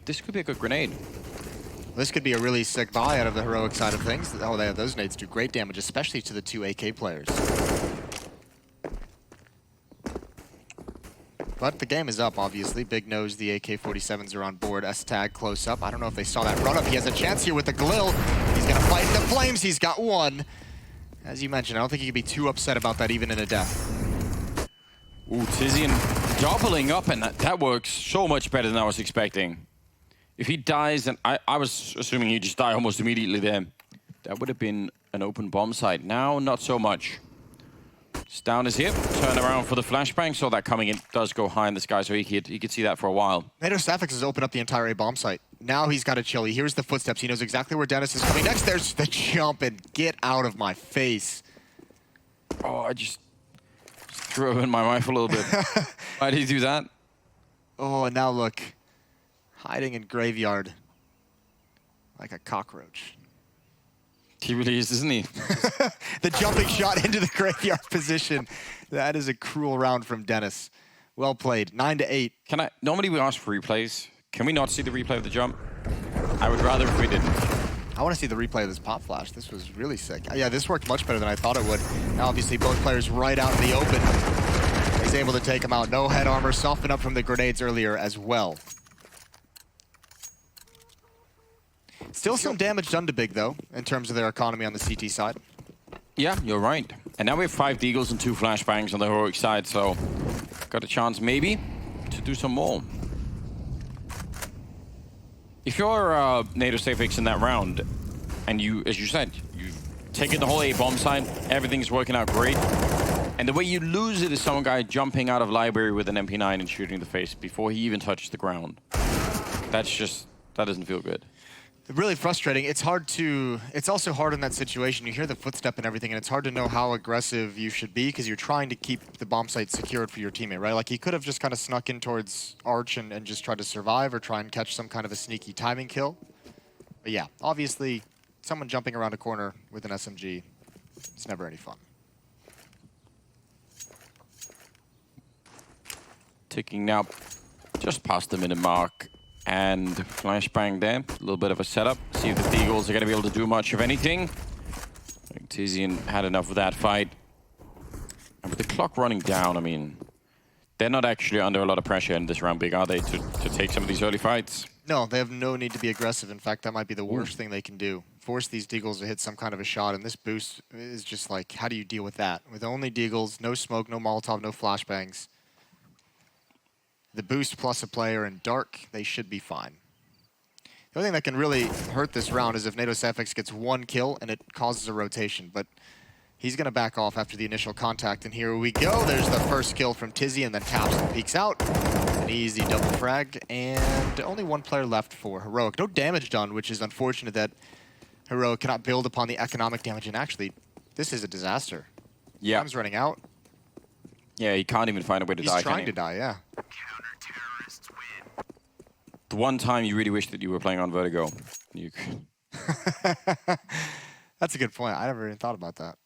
This could be a good grenade. This could be a really sick buy out of the heroic side of things. Oh, those nades do great damage, especially to the two AK players. But the game is up, obviously. Big knows the AK-47s are on board. S-Tag close up. I don't know if they saw that run up. He has a chance here with the Glil. He's going to fight in the flames. He's got one. As you mentioned, I don't think he could be too upset about that even in a death. Ooh, Tizian doubling up, and that works so much better than I was expecting. If he dies, and I was assuming he'd just die almost immediately there. That would have been an open bomb site. Now, not so much. It's down his hip, turn around for the flashbang, saw that coming in. Does go high in the sky, so he could see that for a while. NATO Sapphics has opened up the entire A bomb site. Now he's got to chill. He hears the footsteps. He knows exactly where Dennis is coming next. There's the jump, and get out of my face. Oh, I just threw in my rifle a little bit. Why did he do that? Oh, and now look. Hiding in graveyard. Like a cockroach. He really is, isn't he? The jumping shot into the graveyard position. That is a cruel round from Dennis. Well played. 9-8. Normally we ask for replays. Can we not see the replay of the jump? I would rather if we didn't. I want to see the replay of this pop flash. This was really sick. Yeah, this worked much better than I thought it would. Now, obviously, both players right out in the open. He's able to take him out. No head armor. Soften up from the grenades earlier as well. Still some damage done to Big, though, in terms of their economy on the CT side. Yeah, you're right. And now we have 5 deagles and 2 flashbangs on the heroic side, so got a chance, maybe, to do some more. If you're NATO Sapphics in that round, and you, as you said, you've taken the whole A bomb side, everything's working out great, and the way you lose it is some guy jumping out of library with an MP9 and shooting the face before he even touches the ground. That doesn't feel good. Really frustrating. It's hard to. It's also hard in that situation. You hear the footstep and everything, and it's hard to know how aggressive you should be because you're trying to keep the bomb site secured for your teammate, right? Like he could have just kind of snuck in towards Arch and just tried to survive or try and catch some kind of a sneaky timing kill. But yeah, obviously, someone jumping around a corner with an SMG, it's never any fun. Ticking now, just past the minute mark. And flashbang there, a little bit of a setup. See if the Deagles are going to be able to do much of anything. I think Tizian had enough of that fight. And with the clock running down, I mean, they're not actually under a lot of pressure in this round, Big, are they, to take some of these early fights? No, they have no need to be aggressive. In fact, that might be the worst thing they can do. Force these Deagles to hit some kind of a shot, and this boost is just like, how do you deal with that? With only Deagles, no smoke, no Molotov, no flashbangs. The boost plus a player in dark, they should be fine. The only thing that can really hurt this round is if NATO Safix gets one kill and it causes a rotation, but he's going to back off after the initial contact, and here we go. There's the first kill from Tizzy, and then taps and peeks out. An easy double frag, and only one player left for Heroic. No damage done, which is unfortunate that Heroic cannot build upon the economic damage, and actually, this is a disaster. Yeah. Time's running out. Yeah, he can't even find a way to die. He's trying to die, yeah. The one time you really wish that you were playing on Vertigo. You That's a good point. I never even thought about that.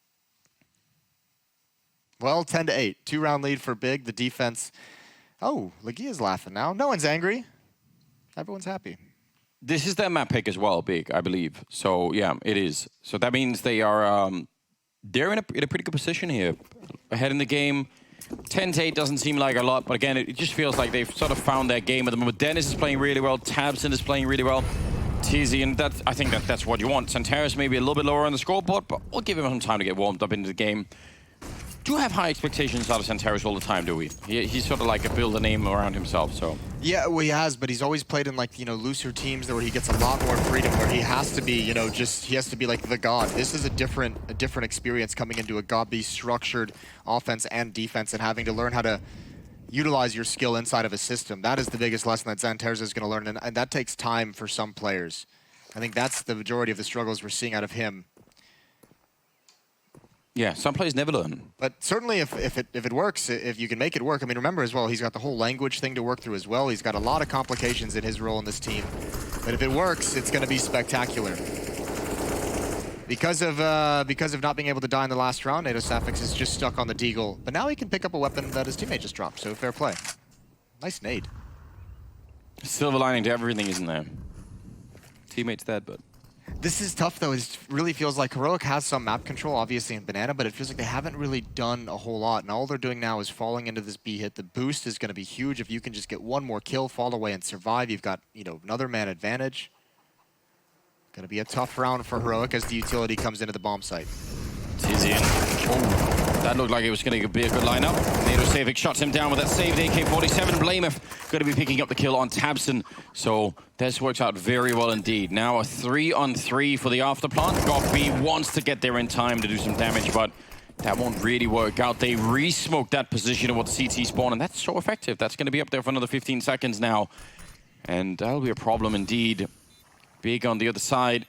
Well, 10-8. 2-round lead for Big. The defense. Oh, Legia's laughing now. No one's angry. Everyone's happy. This is their map pick as well, Big, I believe. So, yeah, it is. So that means they are they're in a pretty good position here. Ahead in the game. 10-8 doesn't seem like a lot, but again, it just feels like they've sort of found their game at the moment. Dennis is playing really well. Tabson is playing really well. Tizzy, and I think that's what you want. Santaris maybe a little bit lower on the scoreboard, but we'll give him some time to get warmed up into the game. Do have high expectations out of Santaris all the time, do we? He's sort of like a build a name around himself, so. Yeah, well, he has, but he's always played in like, looser teams where he gets a lot more freedom, where he has to be, he has to be like the god. This is a different experience coming into a god-be structured offense and defense and having to learn how to utilize your skill inside of a system. That is the biggest lesson that Santaris is going to learn, and that takes time for some players. I think that's the majority of the struggles we're seeing out of him. Yeah, some players never learn. But certainly if it works, if you can make it work, I mean, remember as well, he's got the whole language thing to work through as well. He's got a lot of complications in his role in this team. But if it works, it's going to be spectacular. Because of not being able to die in the last round, NATO Safix is just stuck on the Deagle. But now he can pick up a weapon that his teammate just dropped, so fair play. Nice nade. Silver lining to everything, isn't there? Teammate's dead, but... This is tough, though. It really feels like Heroic has some map control, obviously, in Banana, but it feels like they haven't really done a whole lot. And all they're doing now is falling into this B hit. The boost is going to be huge. If you can just get one more kill, fall away, and survive, you've got, another man advantage. Going to be a tough round for Heroic as the utility comes into the bomb site. Tizzy. Oh, that looked like it was going to be a good lineup. NATO Savik shuts him down with that saved AK-47. Blameth going to be picking up the kill on Tabson. So this works out very well indeed. Now a 3-on-3 for the afterplant. Gokby wants to get there in time to do some damage, but that won't really work out. They re-smoked that position of what the CT spawn, and that's so effective. That's going to be up there for another 15 seconds now. And that'll be a problem indeed. Big on the other side.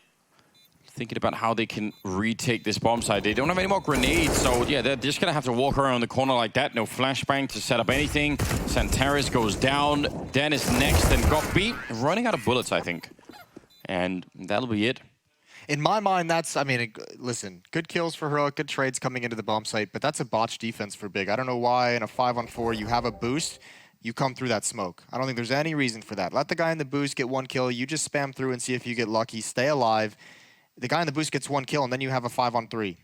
Thinking about how they can retake this bomb site. They don't have any more grenades, so yeah, they're just gonna have to walk around the corner like that. No flashbang to set up anything. Santaris goes down. Dennis next, and Gokby running out of bullets, I think. And that'll be it. In my mind, listen, good kills for Heroic, good trades coming into the bomb site, but that's a botched defense for Big. I don't know why in a 5-on-4 you have a boost, you come through that smoke. I don't think there's any reason for that. Let the guy in the boost get one kill, you just spam through and see if you get lucky, stay alive. The guy in the boost gets one kill, and then you have a 5-on-3.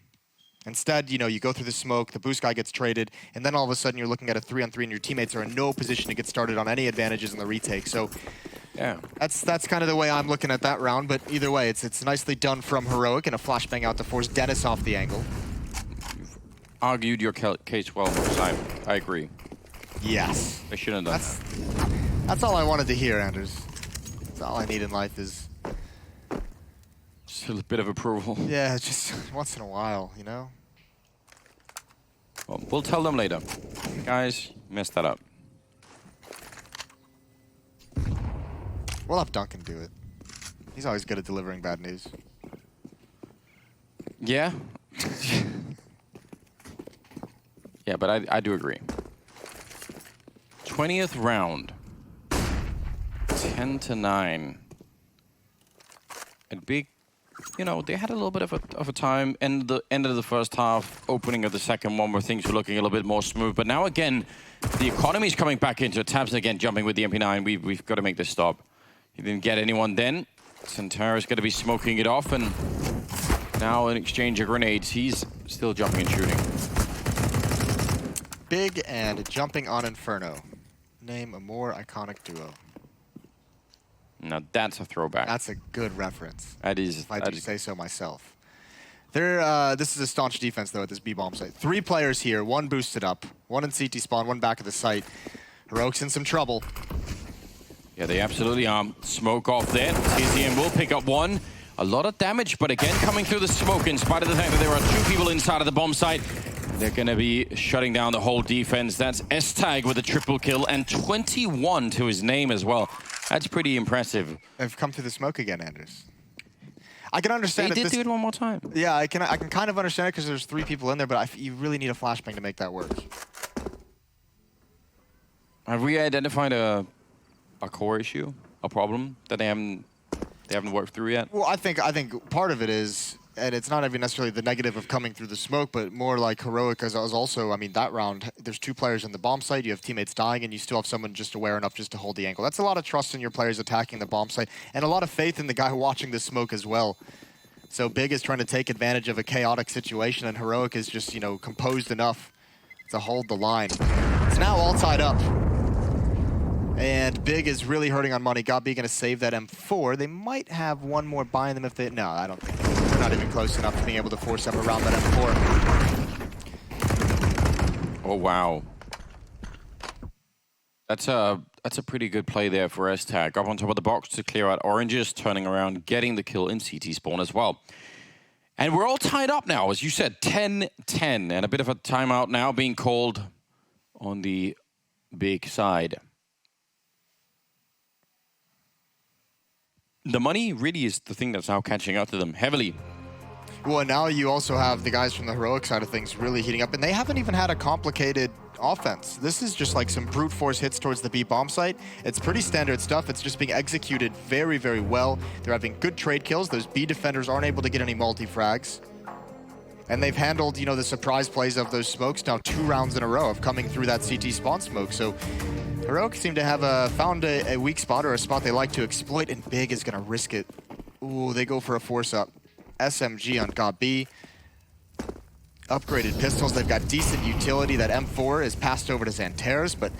Instead, you go through the smoke, the boost guy gets traded, and then all of a sudden you're looking at a 3-on-3, and your teammates are in no position to get started on any advantages in the retake. So yeah, that's kind of the way I'm looking at that round, but either way, it's nicely done from Heroic, and a flashbang out to force Dennis off the angle. You've argued your case well, Simon. I agree. Yes. I shouldn't have done that. That's all I wanted to hear, Anders. That's all I need in life is... a bit of approval. Yeah, just once in a while, Well, we'll tell them later. Guys, messed that up. We'll have Duncan do it. He's always good at delivering bad news. Yeah. Yeah, but I do agree. 20th round. 10-9. And Big, you know, they had a little bit of a time in the end of the first half, opening of the second one where things were looking a little bit more smooth. But now again, the economy's coming back into it. Tabs again jumping with the MP9. We've got to make this stop. He didn't get anyone then. Santara's going to be smoking it off, and now in exchange of grenades, he's still jumping and shooting. Big and jumping on Inferno. Name a more iconic duo. Now that's a throwback. That's a good reference. That is. If I do say so myself. This is a staunch defense, though, at this B-bomb site. 3 players here, 1 boosted up, 1 in CT spawn, 1 back of the site. Heroic's in some trouble. Yeah, they absolutely are. Smoke off there. TZM will pick up 1. A lot of damage, but again, coming through the smoke, in spite of the fact that there are 2 people inside of the bomb site. They're going to be shutting down the whole defense. That's S-Tag with a triple kill, and 21 to his name as well. That's pretty impressive. They've come through the smoke again, Anders. I can understand They did do it one more time. Yeah, I can kind of understand it because there's 3 people in there, but you really need a flashbang to make that work. Have we identified a core issue, a problem that they haven't worked through yet? Well, I think part of it is, and it's not even necessarily the negative of coming through the smoke, but more like Heroic as also, I mean, that round, there's 2 players in the bomb site, you have teammates dying, and you still have someone just aware enough just to hold the angle. That's a lot of trust in your players attacking the bomb site, and a lot of faith in the guy watching the smoke as well. So Big is trying to take advantage of a chaotic situation, and Heroic is just, you know, composed enough to hold the line. It's now all tied up. And Big is really hurting on money. Gabi going to save that M4. They might have 1 more buying them if they... No, I don't think they're not even close enough to being able to force up around that M4. Oh, wow. That's a pretty good play there for S-Tag. Up on top of the box to clear out oranges, turning around, getting the kill in CT spawn as well. And we're all tied up now, as you said, 10-10. And a bit of a timeout now being called on the Big side. The money really is the thing that's now catching up to them heavily. Well, now you also have the guys from the Heroic side of things really heating up, and they haven't even had a complicated offense. This is just like some brute force hits towards the B bomb site. It's pretty standard stuff. It's just being executed very, very well. They're having good trade kills. Those B defenders aren't able to get any multi-frags. And they've handled, you know, the surprise plays of those smokes now 2 rounds in a row of coming through that CT spawn smoke. So Heroic seem to have found a weak spot or a spot they like to exploit, and Big is going to risk it. Ooh, they go for a force up. SMG on Gabi. Upgraded pistols. They've got decent utility. That M4 is passed over to Xantares, but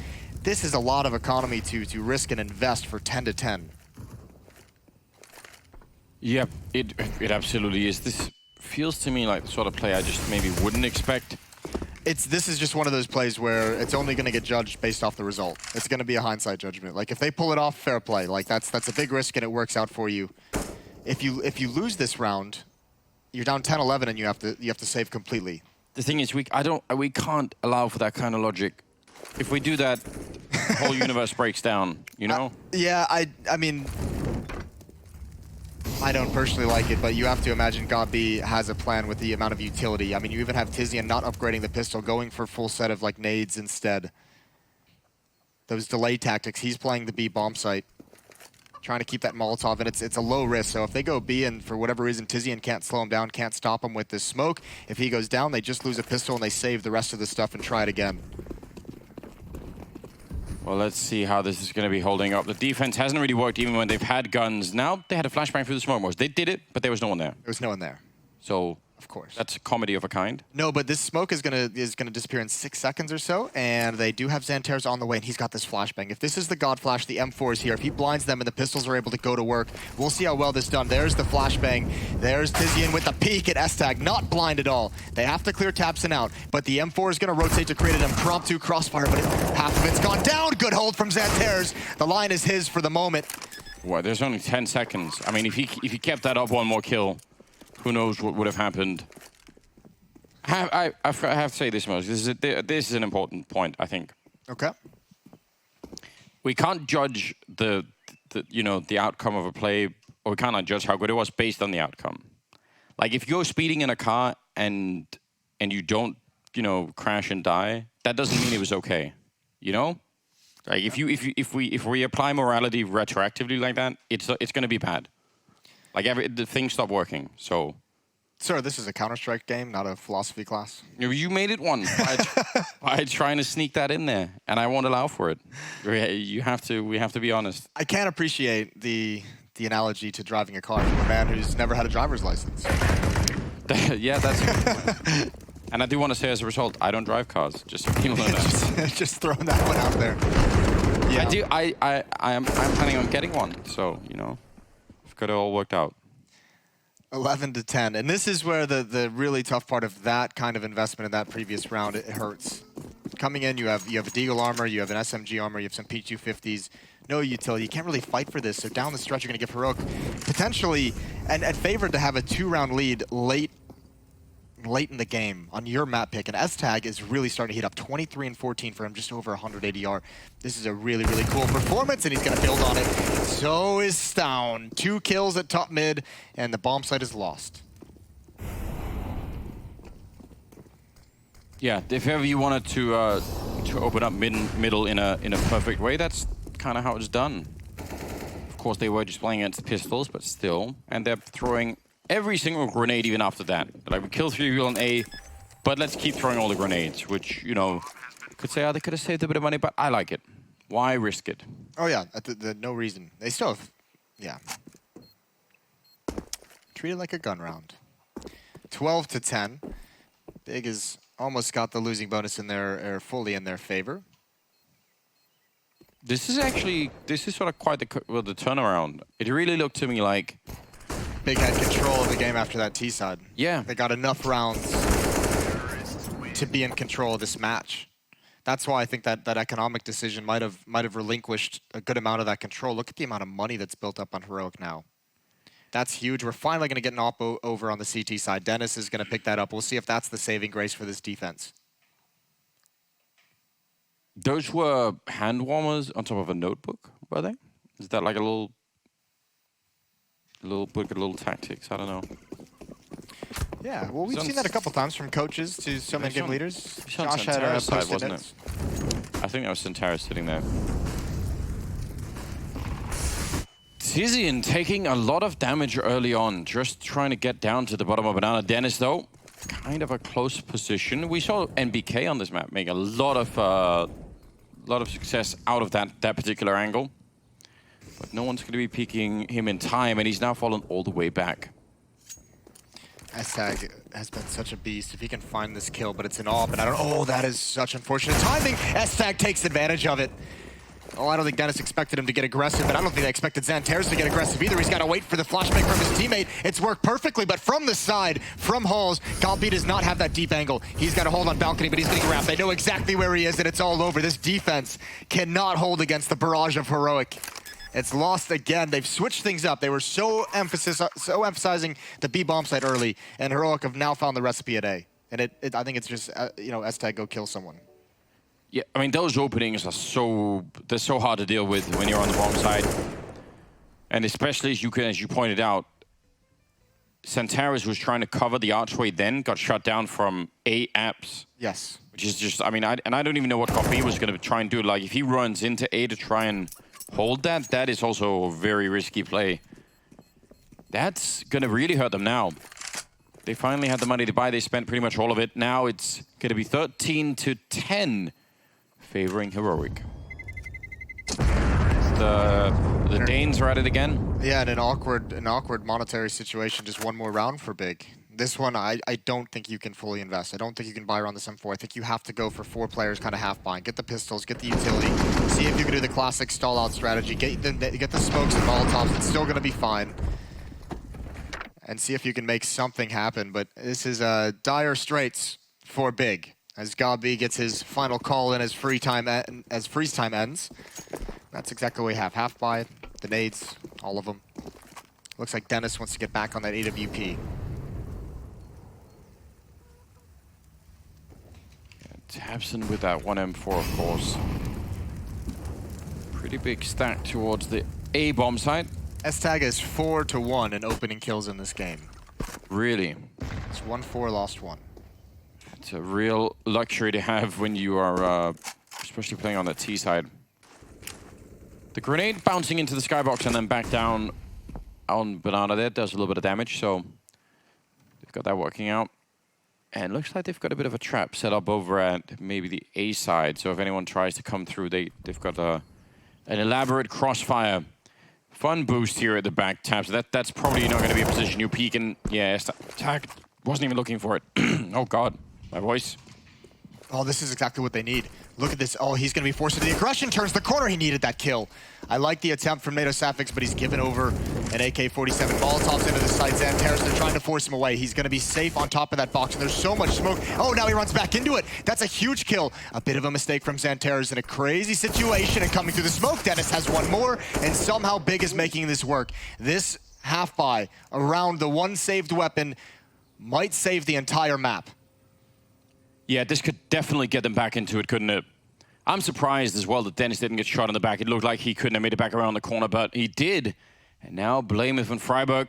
this is a lot of economy to risk and invest for 10-10. Yep, it absolutely is. This feels to me like the sort of play I just maybe wouldn't expect. This is just one of those plays where it's only going to get judged based off the result. It's going to be a hindsight judgment. Like, if they pull it off, fair play. Like, that's a big risk and it works out for you. If you lose this round, you're down 10-11 and you have to save completely. The thing is, we can't allow for that kind of logic. If we do that, the whole universe breaks down, you know? Yeah, I mean, I don't personally like it, but you have to imagine Gabi has a plan with the amount of utility. I mean, you even have Tizian not upgrading the pistol, going for a full set of like nades instead. Those delay tactics. He's playing the B bomb site, trying to keep that Molotov, and it's a low risk. So if they go B and for whatever reason Tizian can't slow him down, can't stop him with this smoke, if he goes down, they just lose a pistol and they save the rest of the stuff and try it again. Well, let's see how this is going to be holding up. The defense hasn't really worked even when they've had guns. Now they had a flashbang through the smoke walls. They did it, but there was no one there. There was no one there. So, of course, that's a comedy of a kind. No, but this smoke is gonna disappear in 6 seconds or so, and they do have Xantares on the way, and he's got this flashbang. If this is the God Flash, the M4 is here. If he blinds them and the pistols are able to go to work, we'll see how well this is done. There's the flashbang. There's Tizian with the peek at S-Tag, not blind at all. They have to clear Tapson out, but the M4 is gonna rotate to create an impromptu crossfire, but half of it's gone down. Good hold from Xantares. The line is his for the moment. Well, there's only 10 seconds. I mean, if he kept that up, 1 more kill, who knows what would have happened. I have to say this much. This is an important point, I think. Okay. We can't judge the outcome of a play or we cannot judge how good it was based on the outcome. Like if you're speeding in a car and you don't, you know, crash and die, that doesn't mean it was okay. You know, like if we apply morality retroactively like that, it's going to be bad. Like the things stop working. So, Sir, this is a Counter-Strike game, not a philosophy class. you made it one by trying to sneak that in there, and I won't allow for it. We have to be honest. I can't appreciate the analogy to driving a car from a man who's never had a driver's license. Yeah, that's. And I do want to say, as a result, I don't drive cars. Just so people know that. Just throwing that one out there. Yeah. I do. I'm planning on getting one. So you know, I've got it all worked out. 11 to 10, and this is where the really tough part of that kind of investment in that previous round it hurts. Coming in, you have a Deagle armor, you have an SMG armor, you have some P250s, no utility. You can't really fight for this. So down the stretch, you're going to give Heroic potentially and favored to have a 2-round lead late in the game on your map pick. And S-Tag is really starting to heat up. 23 and 14 for him, just over 100 ADR. This is a really, really cool performance, and he's going to build on it. So is Stown. 2 kills at top mid, and the bomb site is lost. Yeah, if ever you wanted to open up middle in a perfect way, that's kind of how it's done. Of course, they were just playing against pistols, but still, and they're throwing every single grenade even after that. Like, we kill 3 people on A, but let's keep throwing all the grenades, which, you know, could say, oh, they could have saved a bit of money, but I like it. Why risk it? Oh yeah, no reason. They still have, yeah. Treat it like a gun round. 12 to 10. Big has almost got the losing bonus in their, fully in their favor. This is sort of quite the turnaround. It really looked to me like Big had control of the game after that T side. Yeah. They got enough rounds to be in control of this match. That's why I think that economic decision might have relinquished a good amount of that control. Look at the amount of money that's built up on Heroic now. That's huge. We're finally going to get an op over on the CT side. Dennis is going to pick that up. We'll see if that's the saving grace for this defense. Those were hand warmers on top of a notebook, were they? Is that like a little book, a little tactics? I don't know. Yeah, well, we've seen that a couple times from coaches to some in-game leaders. Josh had a side, wasn't it? I think that was Centauros sitting there. Tizian taking a lot of damage early on, just trying to get down to the bottom of Banana. Dennis, though, kind of a close position. We saw NBK on this map make a lot of success out of that particular angle. But no one's going to be peeking him in time, and he's now fallen all the way back. S-Tag has been such a beast. If he can find this kill, but it's an AWP, and I don't... Oh, that is such unfortunate timing. S-Tag takes advantage of it. Oh, I don't think Dennis expected him to get aggressive, but I don't think they expected Xantares to get aggressive either. He's got to wait for the flashbang from his teammate. It's worked perfectly, but from the side, from Halls, Galbi does not have that deep angle. He's got a hold on balcony, but he's getting wrapped. They know exactly where he is, and it's all over. This defense cannot hold against the barrage of Heroic. It's lost again. They've switched things up. They were so emphasizing the B bomb site early, and Heroic have now found the recipe at A. And I think it's just you know, S-Tag go kill someone. Yeah, I mean, those openings are they're so hard to deal with when you're on the bomb side, and especially as you pointed out, Centauros was trying to cover the archway, then got shut down from A apps. Yes. Which is just, I mean, I don't even know what Coffee was going to try and do. Like, if he runs into A to try and hold that is also a very risky play. That's going to really hurt them now. They finally had the money to buy. They spent pretty much all of it. Now it's going to be 13 to 10 favoring Heroic. The Danes are at it again. Yeah, and an awkward monetary situation. Just one more round for Big. This one, I don't think you can fully invest. I don't think you can buy around this M4. I think you have to go for 4 players, kind of half buying. Get the pistols, get the utility. See if you can do the classic stall out strategy. Get the smokes and Molotovs. It's still going to be fine. And see if you can make something happen. But this is dire straits for Big, as Gabi gets his final call in as freeze time ends. That's exactly what we have. Half buy, the nades, all of them. Looks like Dennis wants to get back on that AWP. Tabson with that 1M4, of course. Pretty big stack towards the A bomb site. S-Tag is 4-1 in opening kills in this game. Really? It's 1-4, lost 1. It's a real luxury to have when you are, especially playing on the T side. The grenade bouncing into the skybox and then back down on Banana there does a little bit of damage, so they've got that working out. And looks like they've got a bit of a trap set up over at maybe the A side, so if anyone tries to come through, they've got an elaborate crossfire. Fun boost here at the back tab, so that's probably not going to be a position you peek, and yeah, Tag wasn't even looking for it. Oh god, my voice. Oh, this is exactly what they need. Look at this. Oh, he's going to be forced into the aggression. Turns the corner. He needed that kill. I like the attempt from NATO Safix, but he's given over an AK-47. Molotovs into the side. Xantares, they're trying to force him away. He's going to be safe on top of that box, and there's so much smoke. Oh, now he runs back into it. That's a huge kill. A bit of a mistake from Xantares in a crazy situation, and coming through the smoke, Dennis has one more, and somehow Big is making this work. This half-buy around the one saved weapon might save the entire map. Yeah, this could definitely get them back into it, couldn't it? I'm surprised as well that Dennis didn't get shot in the back. It looked like he couldn't have made it back around the corner, but he did. And now Blameth and Freiburg,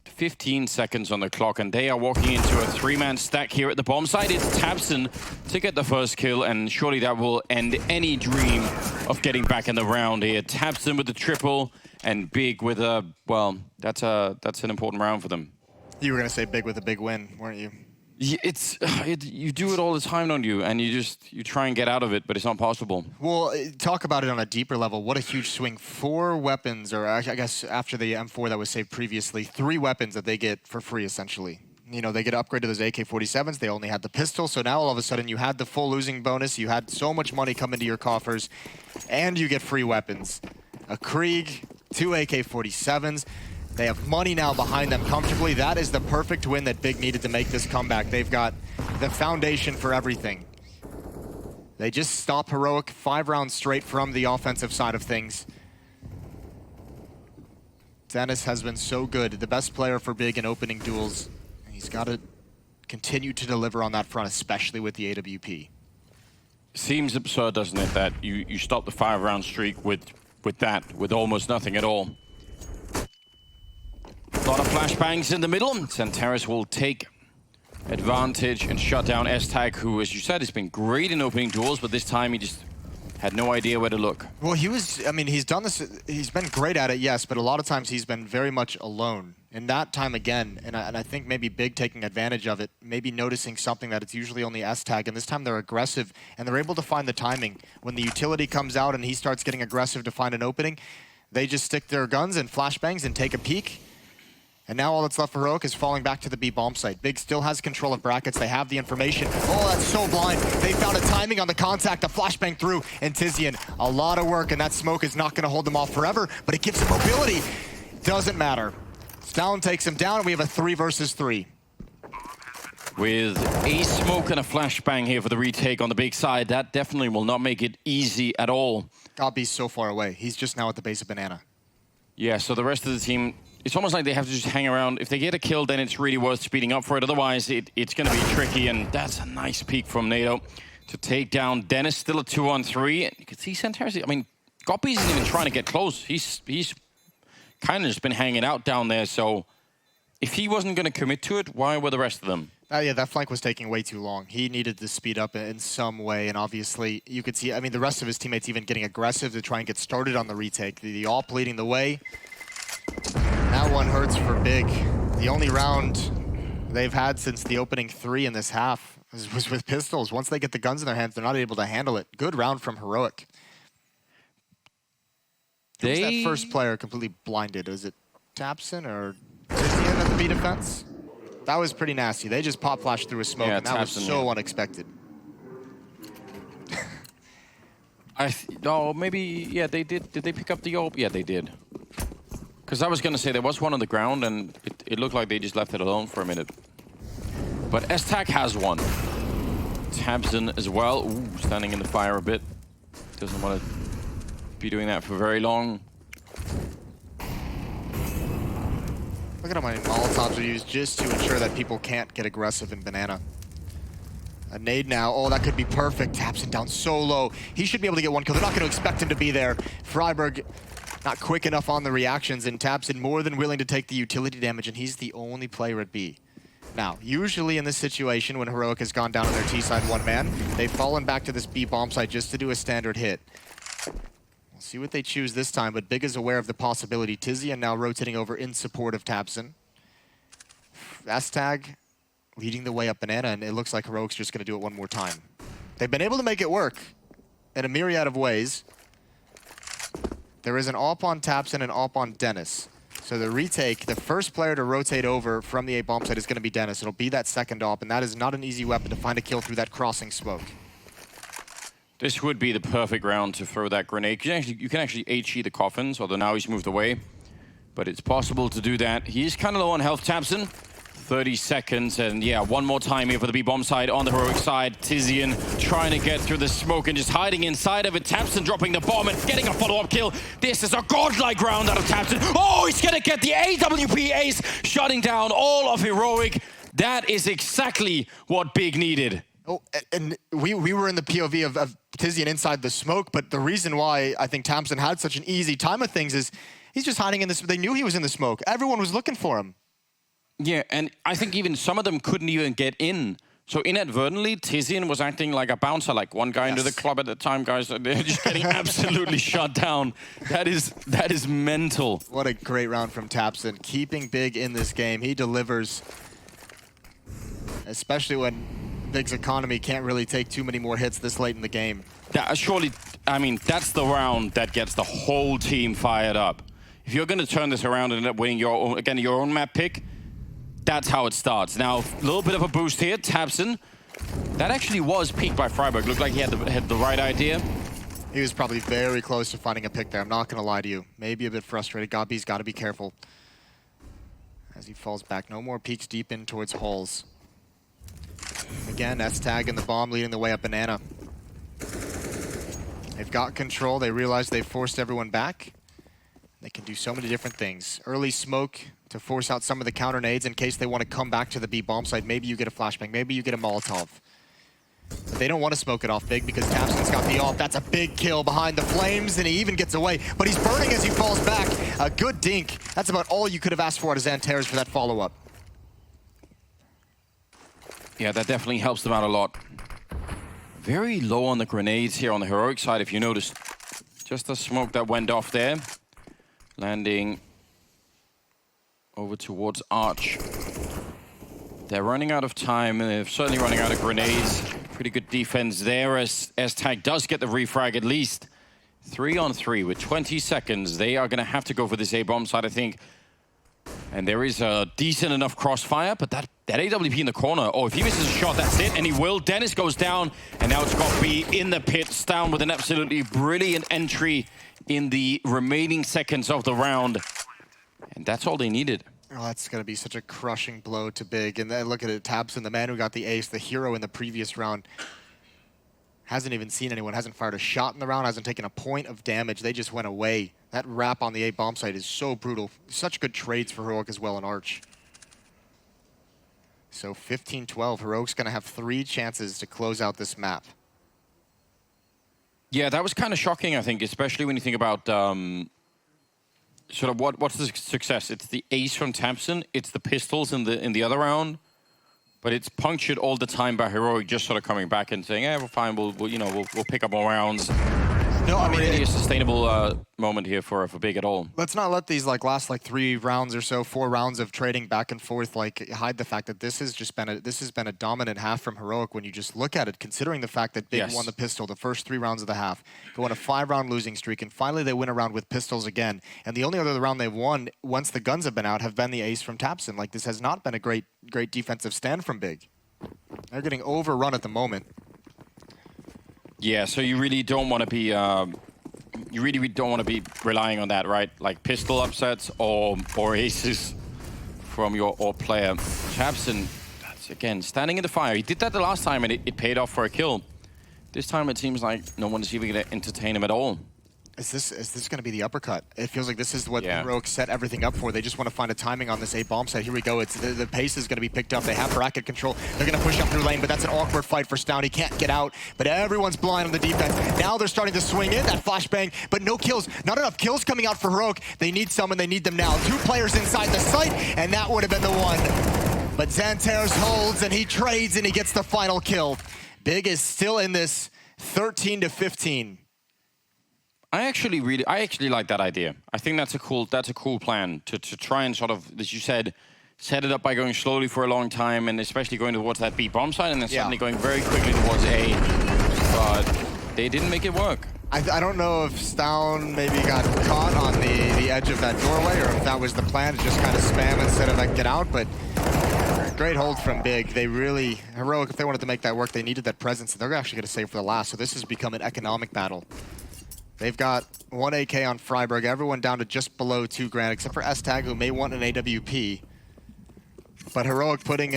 15 seconds on the clock, and they are walking into a three-man stack here at the bomb site. It's Tabson to get the first kill, and surely that will end any dream of getting back in the round here. Tabson with the triple, and Big with a, well, that's an important round for them. You were going to say Big with a big win, weren't you? You do it all the time, don't you? And you try and get out of it, but it's not possible. Well, talk about it on a deeper level. What a huge swing. 4 weapons, or I guess after the M4 that was saved previously, 3 weapons that they get for free, essentially. You know, they get upgraded to those AK-47s. They only had the pistol, so now all of a sudden you had the full losing bonus. You had so much money come into your coffers, and you get free weapons. A Krieg, 2 AK-47s. They have money now behind them comfortably. That is the perfect win that Big needed to make this comeback. They've got the foundation for everything. They just stop Heroic 5 rounds straight from the offensive side of things. Dennis has been so good, the best player for Big in opening duels. He's got to continue to deliver on that front, especially with the AWP. Seems absurd, doesn't it, that you stop the 5-round streak with almost nothing at all. A lot of flashbangs in the middle. Xantares will take advantage and shut down S-Tag, who, as you said, has been great in opening duels, but this time he just had no idea where to look. Well, he's done this, he's been great at it, yes, but a lot of times he's been very much alone. And that time again, and I think maybe Big taking advantage of it, maybe noticing something that it's usually only S-Tag, and this time they're aggressive, and they're able to find the timing. When the utility comes out and he starts getting aggressive to find an opening, they just stick their guns and flashbangs and take a peek. And now all that's left for Heroic is falling back to the B bomb site. Big still has control of brackets. They have the information. Oh, that's so blind. They found a timing on the contact, a flashbang through, and Tizian. A lot of work, and that smoke is not going to hold them off forever, but it gives him mobility. Doesn't matter. Down takes him down, and we have a 3 versus 3. With a smoke and a flashbang here for the retake on the Big side, that definitely will not make it easy at all. Gobby's so far away. He's just now at the base of Banana. Yeah, so the rest of the team, it's almost like they have to just hang around. If they get a kill, then it's really worth speeding up for it. Otherwise, it's going to be tricky, and that's a nice peek from NATO to take down Dennis. Still a 2-on-3. And you can see Xantares. I mean, Goppy isn't even trying to get close. He's kind of just been hanging out down there. So if he wasn't going to commit to it, why were the rest of them? Yeah, that flank was taking way too long. He needed to speed up in some way, and obviously you could see, I mean, the rest of his teammates even getting aggressive to try and get started on the retake. The AWP leading the way. That one hurts for Big. The only round they've had since the opening 3 in this half was with pistols. Once they get the guns in their hands, they're not able to handle it. Good round from Heroic. Who was that first player completely blinded? Was it Tapson or Tizian at the B defense? That was pretty nasty. They just pop flashed through a smoke, and that was so unexpected. Maybe, yeah, they did. Did they pick up the AWP? Yeah, they did. Because I was going to say there was one on the ground, and it looked like they just left it alone for a minute. But S-Tag has one. Tabson as well. Ooh, standing in the fire a bit. Doesn't want to be doing that for very long. Look at how many Molotovs are used just to ensure that people can't get aggressive in Banana. A nade now. Oh, that could be perfect. Tabson down so low. He should be able to get one kill. They're not going to expect him to be there. Freiburg not quick enough on the reactions, and tabseN more than willing to take the utility damage, and he's the only player at B. Now, usually in this situation, when Heroic has gone down on their T side one man, they've fallen back to this B bomb site just to do a standard hit. We'll see what they choose this time, but Big is aware of the possibility. Tizian now rotating over in support of tabseN. S-Tag leading the way up Banana, and it looks like Heroic's just going to do it one more time. They've been able to make it work in a myriad of ways. There is an AWP on tabseN and an AWP on Dennis. So the retake, the first player to rotate over from the A bomb site is going to be Dennis. It'll be that second AWP, and that is not an easy weapon to find a kill through that crossing smoke. This would be the perfect round to throw that grenade. You can actually HE the coffins, although now he's moved away. But it's possible to do that. He's kind of low on health, tabseN. 30 seconds, and yeah, one more time here for the B-bomb side on the Heroic side. Tizian trying to get through the smoke and just hiding inside of it. tabseN dropping the bomb and getting a follow-up kill. This is a godlike round out of tabseN. Oh, he's gonna get the AWP ace, shutting down all of Heroic. That is exactly what Big needed. Oh, and we were in the POV of Tizian inside the smoke, but the reason why I think tabseN had such an easy time of things is he's just hiding in this. They knew he was in the smoke. Everyone was looking for him. Yeah, and I think even some of them couldn't even get in. So inadvertently, Tizian was acting like a bouncer, like one guy into the club at the time, guys. They're just getting absolutely shut down. That is mental. What a great round from tabseN. Keeping Big in this game. He delivers, especially when Big's economy can't really take too many more hits this late in the game. Yeah, surely, I mean, that's the round that gets the whole team fired up. If you're going to turn this around and end up winning your own map pick, that's how it starts. Now, a little bit of a boost here. tabseN, that actually was peaked by friberg. Looked like he had the right idea. He was probably very close to finding a pick there. I'm not going to lie to you. Maybe a bit frustrated. Gobby's got to be careful as he falls back. No more peeks deep in towards Halls. Again, S-Tag and the bomb leading the way up Banana. They've got control. They realize they've forced everyone back. They can do so many different things. Early smoke to force out some of the counter nades in case they want to come back to the B bomb site. Maybe you get a flashbang, maybe you get a Molotov. But they don't want to smoke it off Big because tabseN's got the AWP. That's a big kill behind the flames, and he even gets away. But he's burning as he falls back. A good dink. That's about all you could have asked for out of Xantares for that follow-up. Yeah, that definitely helps them out a lot. Very low on the grenades here on the Heroic side, if you notice. Just the smoke that went off there. Landing over towards Arch. They're running out of time, and they're certainly running out of grenades. Pretty good defense there as S-Tag does get the refrag at least. 3-on-3 with 20 seconds. They are going to have to go for this A-bomb side, I think. And there is a decent enough crossfire, but that AWP in the corner, oh, if he misses a shot, that's it, and he will. Dennis goes down, and now it's got B in the pits, down with an absolutely brilliant entry in the remaining seconds of the round. And that's all they needed. Oh, that's going to be such a crushing blow to Big. And then look at it, tabseN, the man who got the ace, the hero in the previous round, hasn't even seen anyone, hasn't fired a shot in the round, hasn't taken a point of damage. They just went away. That wrap on the A bomb site is so brutal. Such good trades for Heroic as well in Arch. So 15-12, Heroic's going to have 3 chances to close out this map. Yeah, that was kind of shocking, I think, especially when you think about sort of what's the success. It's the ace from tabseN, it's the pistols in the other round, but it's punctured all the time by Heroic just sort of coming back and saying, "Yeah, we're fine. We'll pick up more rounds." No, I mean, really a sustainable moment here for Big at all. Let's not let these last 3 rounds or so, 4 rounds of trading back and forth hide the fact that this has been a dominant half from Heroic when you just look at it, considering the fact that Big won the pistol the first 3 rounds of the half, go on a 5-round losing streak, and finally they win a round with pistols again. And the only other round they've won once the guns have been out have been the ace from tabseN. This has not been a great defensive stand from Big. They're getting overrun at the moment. Yeah, so you really don't want to be relying on that, right? Like pistol upsets or aces from your player. tabseN, that's again standing in the fire. He did that the last time and it paid off for a kill. This time it seems like no one is even going to entertain him at all. Is this going to be the uppercut? It feels like this is what Yeah. Heroic set everything up for. They just want to find a timing on this A bomb site. Here we go. It's the pace is going to be picked up. They have bracket control. They're going to push up through lane, but that's an awkward fight for Stout. He can't get out, but everyone's blind on the defense. Now they're starting to swing in that flashbang, but no kills. Not enough kills coming out for Heroic. They need someone. They need them now. 2 players inside the site, and that would have been the one. But Xantares holds, and he trades, and he gets the final kill. Big is still in this 13-15. I actually like that idea. I think that's a cool plan to try and sort of, as you said, set it up by going slowly for a long time, and especially going towards that B bomb side, and then suddenly going very quickly towards A. But they didn't make it work. I don't know if Stown maybe got caught on the edge of that doorway, or if that was the plan to just kind of spam instead of like, get out, but great hold from Big. They really, Heroic, if they wanted to make that work, they needed that presence, and they're actually going to save for the last, so this has become an economic battle. They've got 1 AK on Freiburg, everyone down to just below 2 grand, except for S-Tag, who may want an AWP. But Heroic putting,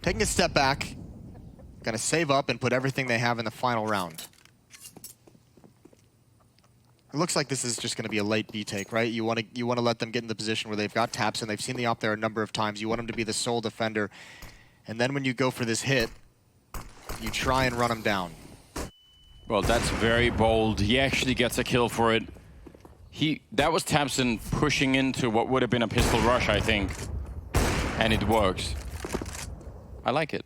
taking a step back, gonna save up and put everything they have in the final round. It looks like this is just gonna be a late B take, right? You wanna let them get in the position where they've got taps, and they've seen the op there a number of times. You want them to be the sole defender. And then when you go for this hit, you try and run them down. Well, that's very bold. He actually gets a kill for it. That was Tabson pushing into what would have been a pistol rush, I think. And it works. I like it.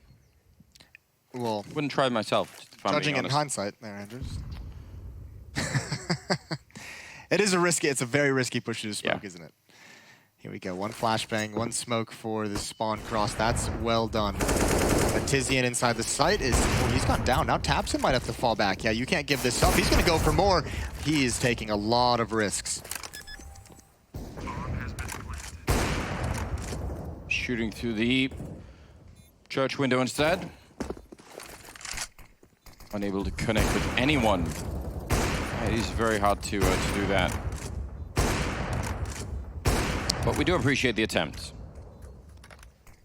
Well, Wouldn't try it myself, if I'm judging being in honest. hindsight, there, Andrews. It's a very risky push to smoke, isn't it? Here we go, 1 flashbang, 1 smoke for the spawn cross. That's well done. But Tizian inside the site he's gone down. Now Tabson might have to fall back. Yeah, you can't give this up. He's gonna go for more. He is taking a lot of risks. Shooting through the church window instead. Unable to connect with anyone. It is very hard to do that. But we do appreciate the attempt.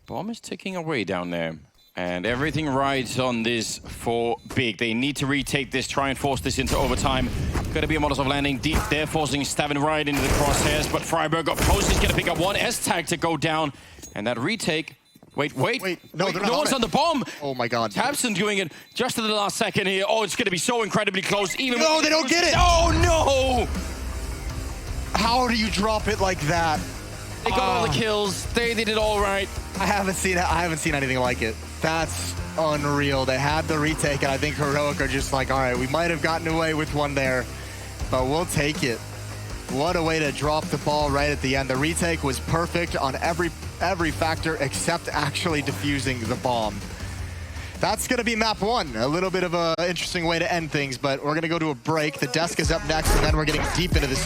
Bomb is ticking away down there. And everything rides on this for Big. They need to retake this, try and force this into overtime. Gonna be a Molotov landing deep there, forcing Stavin right into the crosshairs. But Freiburg got posted. He's gonna pick up 1 S-Tag to go down. And that retake. Wait. No, they're not no one's on the bomb. Oh my God. Tabson doing it just at the last second here. Oh, it's gonna be so incredibly close. Even No, they don't get it. Oh no! How do you drop it like that? They got all the kills. They did it all right. I haven't seen anything like it. That's unreal. They had the retake, and I think Heroic are just like, all right, we might have gotten away with one there, but we'll take it. What a way to drop the ball right at the end. The retake was perfect on every factor except actually defusing the bomb. That's going to be map 1. A little bit of an interesting way to end things, but we're going to go to a break. The desk is up next, and then we're getting deep into the